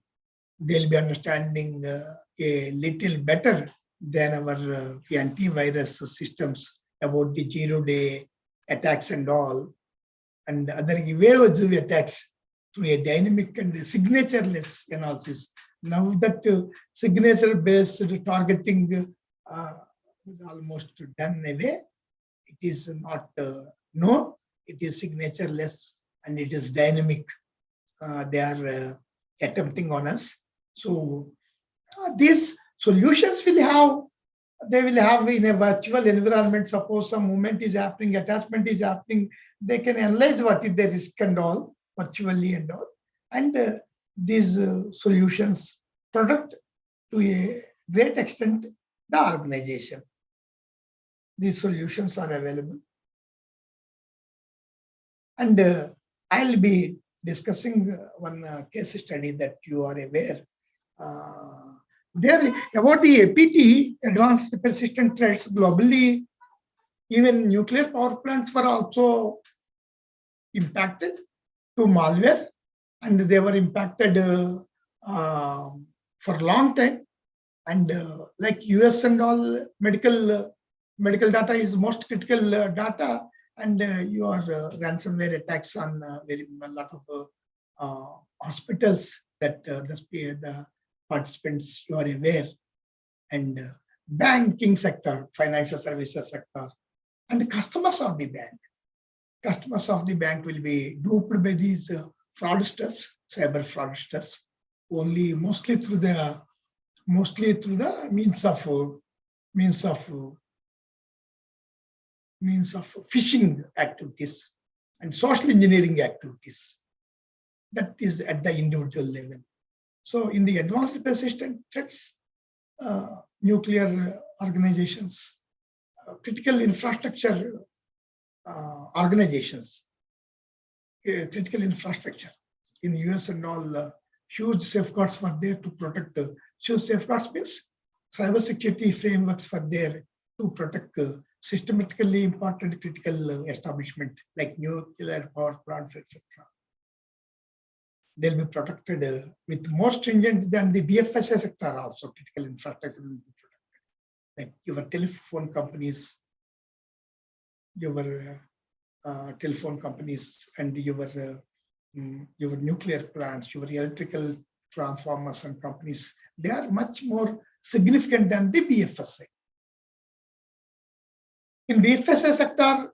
they'll be understanding a little better than our antivirus systems about the zero-day attacks and all, and other waves of attacks through a dynamic and signatureless analysis. Now that signature-based targeting is almost done away. It is not known. It is signatureless and it is dynamic. They are attempting on us. So these solutions will have. They will have in a virtual environment. Suppose some movement is happening, attachment is happening. They can analyze what is the risk and all virtually and all, and these solutions protect to a great extent the organization. These solutions are available. And I'll be discussing one case study that you are aware. There about the APT, advanced persistent threats globally, even nuclear power plants were also impacted to malware, and they were impacted for a long time. And like US and all, medical data is most critical data, and your ransomware attacks on a lot of hospitals that the participants, you are aware, and banking sector, financial services sector, and the customers of the bank. Customers of the bank will be duped by these fraudsters, cyber fraudsters, only mostly through the means of phishing activities and social engineering activities. That is at the individual level. So in the advanced persistent threats, nuclear organizations, critical infrastructure organizations, critical infrastructure in US and all, huge safeguards were there to protect. Huge safeguards means cybersecurity frameworks were there to protect systematically important critical establishment like nuclear power plants, etc. They'll be protected with more stringent than the BFSI sector also. Critical infrastructure will be protected. Like your telephone companies, and your nuclear plants, your electrical transformers and companies, they are much more significant than the BFSI. In BFSI sector,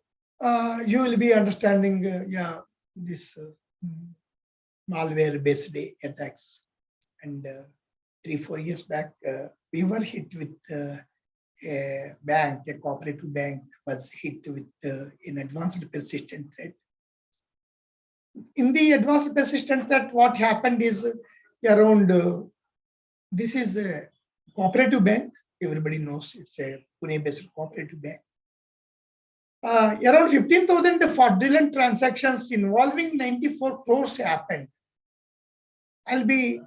you will be understanding, this malware-based attacks. And 3-4 years back, we were hit with a bank, a cooperative bank was hit with an advanced persistent threat. In the advanced persistent threat, what happened is around, this is a cooperative bank, everybody knows it's a Pune-based cooperative bank. Around 15,000 fraudulent transactions involving 94 crores happened. I'll be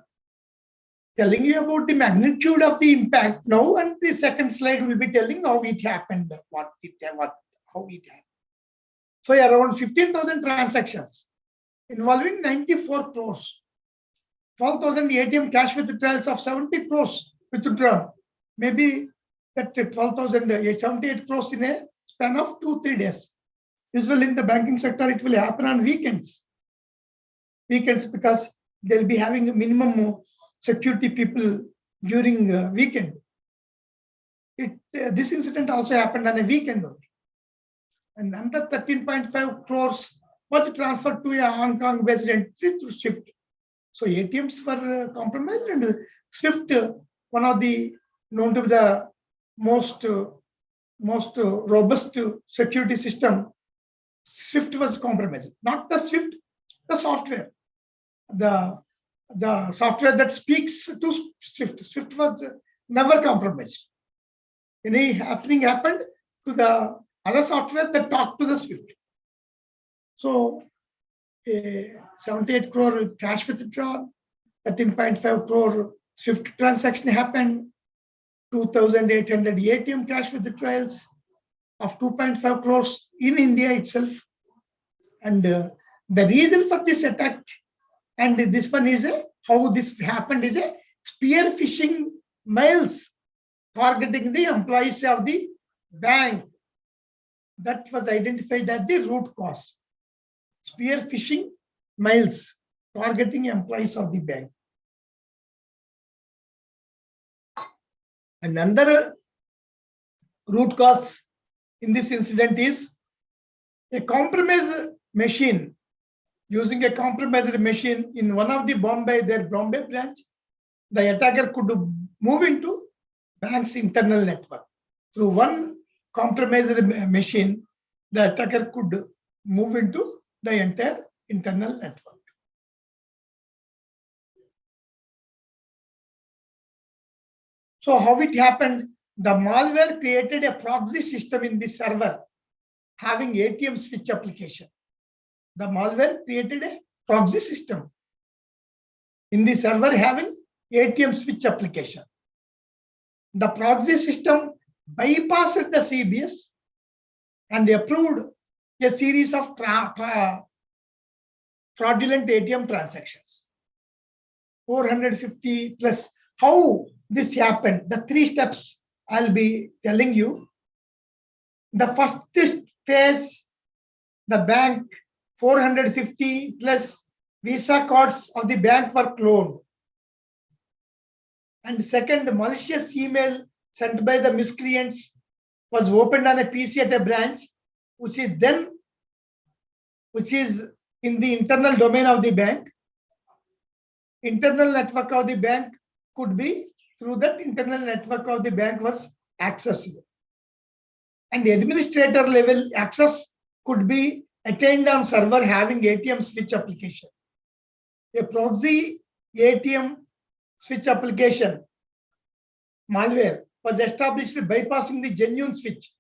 telling you about the magnitude of the impact now, and the second slide will be telling how it happened, how it happened. So around 15,000 transactions involving 94 crores, 12,000 ATM cash withdrawals of 70 crores withdrawn. Maybe that 12,078 crores in a span of 2-3 days. Usually in the banking sector, it will happen on weekends. Because they'll be having a minimum security people during weekend. This incident also happened on a weekend only. And under 13.5 crores was transferred to a Hong Kong-based entity through SWIFT. So ATMs were compromised, and SWIFT, one of the known to be the most robust security system, SWIFT was compromised. Not the SWIFT, the software. The software that speaks to SWIFT. SWIFT was never compromised. Any happening happened to the other software that talked to the SWIFT. So, 78 crore cash withdrawal, 13.5 crore SWIFT transaction happened, 2,800 ATM cash withdrawals of 2.5 crores in India itself. And the reason for this attack, and this one is how this happened, is a spear phishing mails targeting the employees of the bank. That was identified as the root cause. Spear phishing mails targeting employees of the bank. Another root cause in this incident is a compromised machine. Using a compromised machine in one of the their Bombay branch, the attacker could move into bank's internal network. Through one compromised machine, the attacker could move into the entire internal network. So how it happened? The malware created a proxy system in the server having ATM switch application. The malware created a proxy system in the server having ATM switch application. The proxy system bypassed the CBS and approved a series of fraudulent ATM transactions. 450 plus. How this happened? The 3 steps I'll be telling you. The first phase, the bank 450 plus Visa cards of the bank were cloned. And second, malicious email sent by the miscreants was opened on a PC at a branch, which is in the internal domain of the bank. Internal network of the bank could be through that internal network of the bank was accessed. And the administrator level access could be attained on server having ATM switch application. A proxy ATM switch application malware was established bypassing the genuine switch.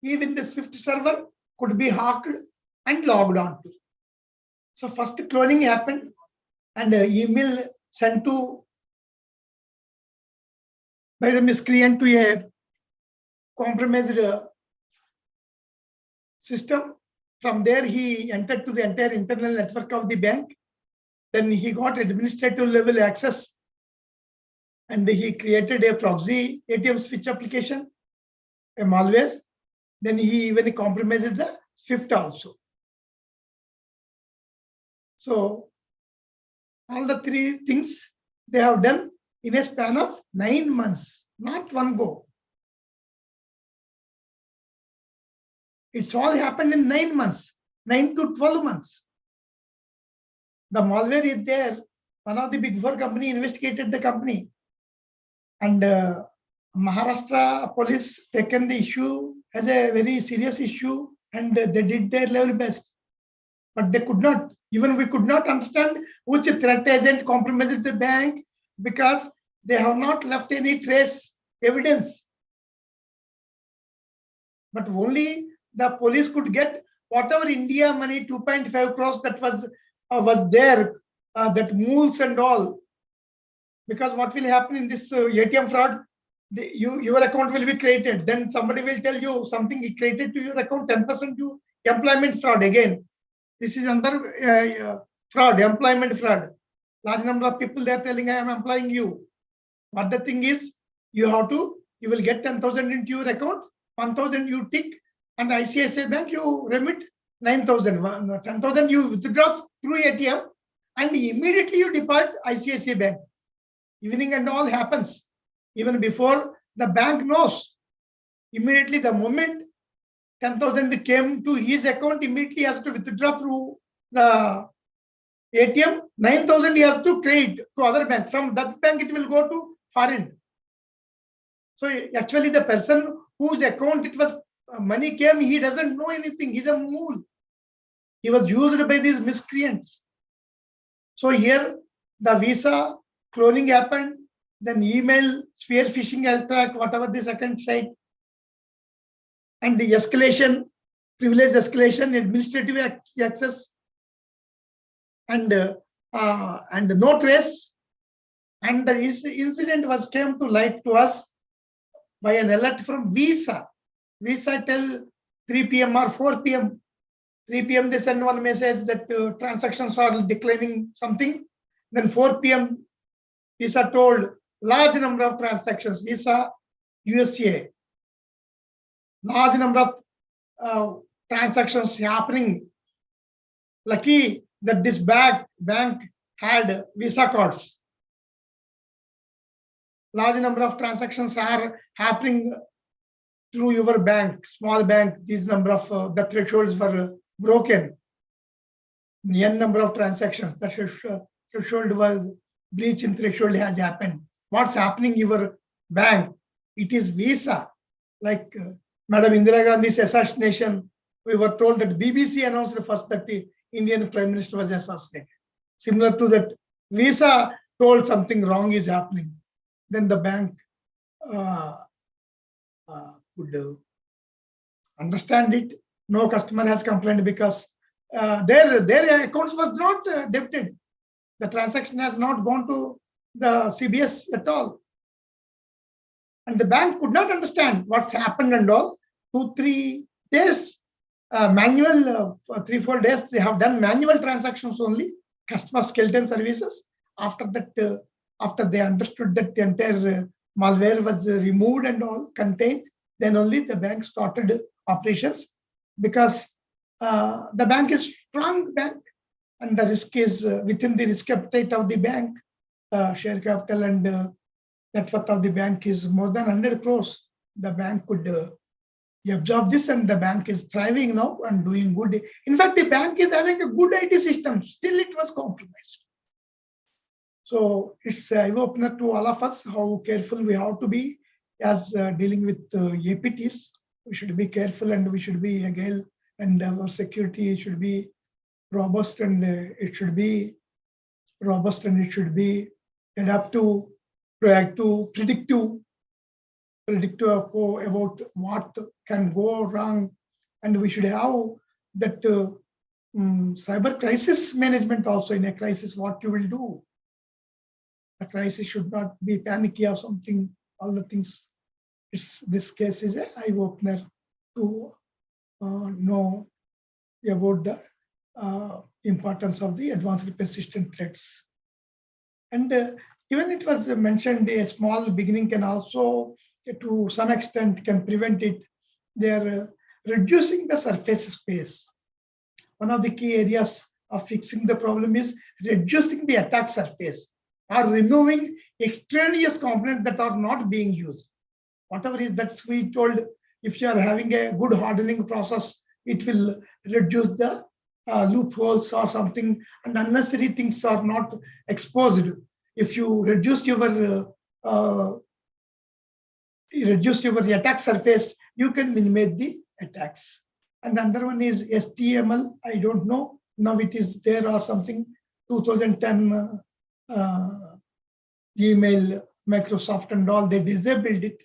Even the Swift server could be hacked and logged on to. So first cloning happened and email sent to by the miscreant to a compromised system. From there, he entered to the entire internal network of the bank. Then he got administrative level access and he created a proxy ATM switch application, a malware. Then he even compromised the Swift also. So all the 3 things they have done in a span of 9 months, not one go. It's all happened in 9 months, 9 to 12 months. The malware is there. One of the big 4 company investigated the company. And Maharashtra police taken the issue as a very serious issue and they did their level best. But they could not, even we could not understand which threat agent compromised the bank because they have not left any trace evidence. But only the police could get whatever India money, 2.5 crores that was there, that moves and all. Because what will happen in this ATM fraud, your account will be created. Then somebody will tell you something he created to your account, 10% to employment fraud again. This is another fraud, employment fraud. Large number of people they are telling I am employing you. But the thing is, you will get 10,000 into your account, 1,000 you tick, and ICICI Bank you remit 9,000, 10,000 you withdraw through ATM, and immediately you depart ICICI Bank. Evening and all happens even before the bank knows. Immediately the moment 10,000 came to his account, immediately he has to withdraw through the ATM. 9,000 he has to trade to other bank. From that bank it will go to foreign. So actually the person whose account it was money came, he doesn't know anything. He's a fool. He was used by these miscreants. So here the Visa cloning happened, then email, spear phishing attack, whatever the second site, and the escalation, privilege escalation, administrative access, and no trace. And the incident came to light to us by an alert from Visa. Visa till 3 p.m. or 4 p.m. 3 p.m. they send one message that transactions are declining something. Then 4 p.m. Visa told large number of transactions. Visa USA, large number of transactions happening. Lucky that this bank had Visa cards. Large number of transactions are happening through your bank, small bank. These number of the thresholds were broken. N number of transactions. The threshold was breach in threshold has happened. What's happening in your bank? It is Visa. Like Madam Indira Gandhi's assassination, we were told that BBC announced first that the Indian Prime Minister was assassinated. Similar to that, Visa told something wrong is happening. Then the bank could understand it. No customer has complained because their accounts was not debited. The transaction has not gone to the CBS at all. And the bank could not understand what's happened and all. 2-3 days manual, 3-4 days, they have done manual transactions only, customer skeleton services. After that, after they understood that the entire malware was removed and all contained, then only the bank started operations, because the bank is strong bank and the risk is within the risk appetite of the bank. Share capital and net worth of the bank is more than 100 crores. The bank could absorb this, and the bank is thriving now and doing good. In fact, the bank is having a good IT system. Still, it was compromised. So it's an eye-opener to all of us how careful we have to be as dealing with APTs. We should be careful and we should be agile, and our security should be robust, and it should be adaptive, proactive, predictive about what can go wrong, and we should have that cyber crisis management also. In a crisis, what you will do? A crisis should not be panicky or something. All the things. This case is an eye-opener to know about the importance of the advanced persistent threats. And even it was mentioned, a small beginning can also, to some extent, can prevent it. They are reducing the surface space. One of the key areas of fixing the problem is reducing the attack surface, or removing extraneous components that are not being used. Whatever is that's we told, if you are having a good hardening process, it will reduce the loopholes or something, and unnecessary things are not exposed. If you reduce your attack surface, you can minimize the attacks. And the other one is HTML. I don't know now it is there or something. 2010 Gmail, Microsoft and all, they disabled it.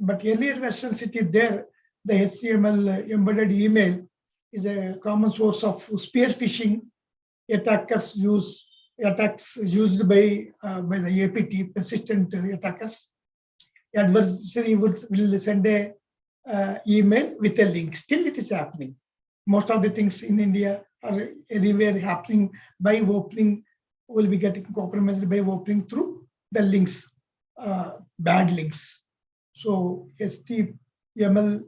But earlier versions it is there. The HTML embedded email is a common source of spear phishing. Attacks used by the APT, persistent attackers. Adversary will send a email with a link. Still it is happening. Most of the things in India are everywhere happening by opening, will be getting compromised by opening through the links, bad links. So HTML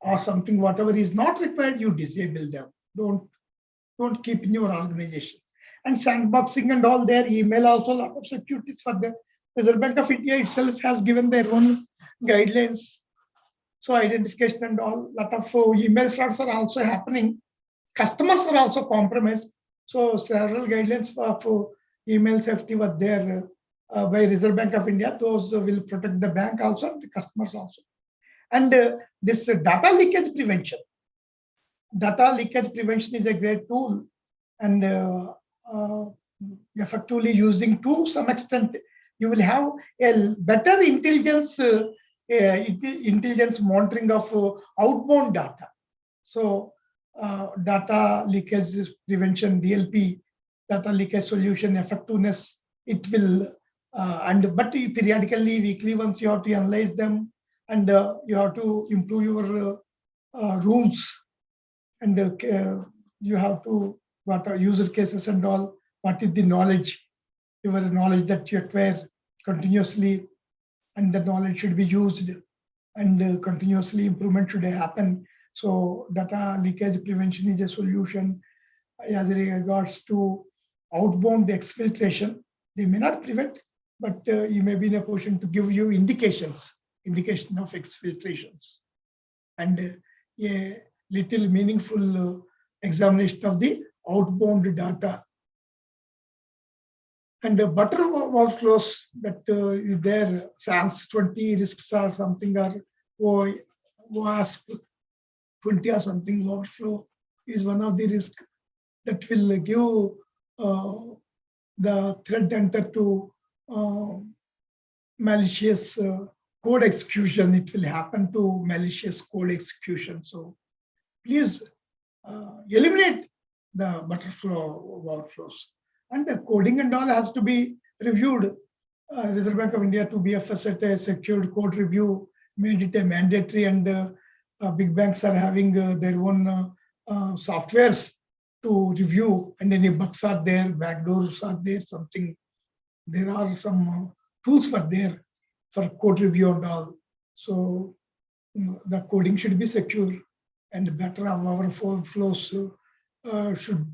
or something, whatever is not required, you disable them. Don't keep in your organization. And sandboxing and all, their email also, a lot of securities for the Reserve Bank of India itself has given their own guidelines. So identification and all, lot of email frauds are also happening. Customers are also compromised. So several guidelines for email safety were there by Reserve Bank of India. Those will protect the bank also and the customers also. And this data leakage prevention. Data leakage prevention is a great tool, and effectively using to some extent, you will have a better intelligence monitoring of outbound data. So data leakage prevention, DLP, data leakage solution effectiveness, it will, but periodically, weekly once you have to analyze them, and you have to improve your rules, and you have to, what are user cases and all, what is the knowledge, your knowledge that you acquire continuously, and the knowledge should be used, and continuously improvement should happen. So data leakage prevention is a solution. As regards to outbound exfiltration, they may not prevent, but you may be in a position to give you indication of exfiltrations, and a little meaningful examination of the outbound data. And butter workflows that is there, SANS 20 risks or something, or WASP 20 or something workflow is one of the risks that will give the threat enter to malicious code execution, it will happen to malicious code execution. So please eliminate the butterfly overflows. And the coding and all has to be reviewed. Reserve Bank of India, to BFS at a secured code review, made it a mandatory, and big banks are having their own softwares to review, and any bugs are there, backdoors are there, something. There are some tools for there for code review and all. So the coding should be secure, and better of our flows should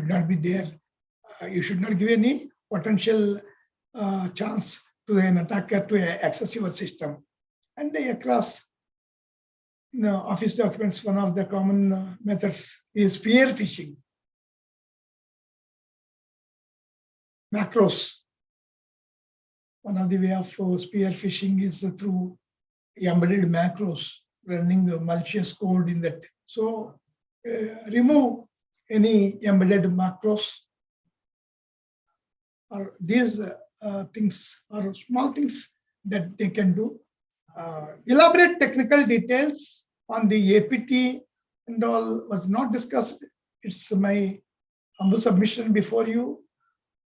not be there. You should not give any potential chance to an attacker to access your system. And across office documents, one of the common methods is spear phishing. Macros. One of the way of spear phishing is through embedded macros, running malicious code in that. So remove any embedded macros. Or these things are small things that they can do. Elaborate technical details on the APT and all was not discussed. It's my humble submission before you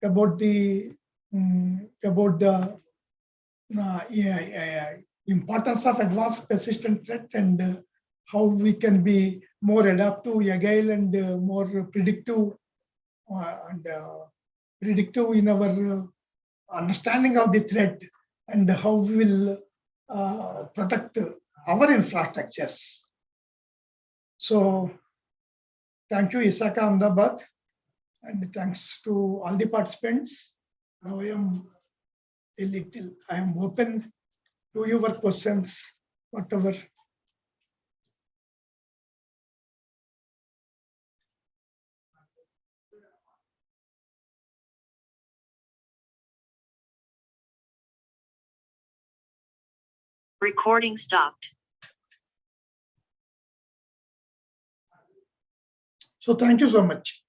about the importance of advanced persistent threat, and how we can be more adaptive, agile, and more predictive in our understanding of the threat, and how we will protect our infrastructures. So thank you, Isaka Ahmedabad, and thanks to all the participants. Now I am open to your questions, whatever. Recording stopped. So thank you so much.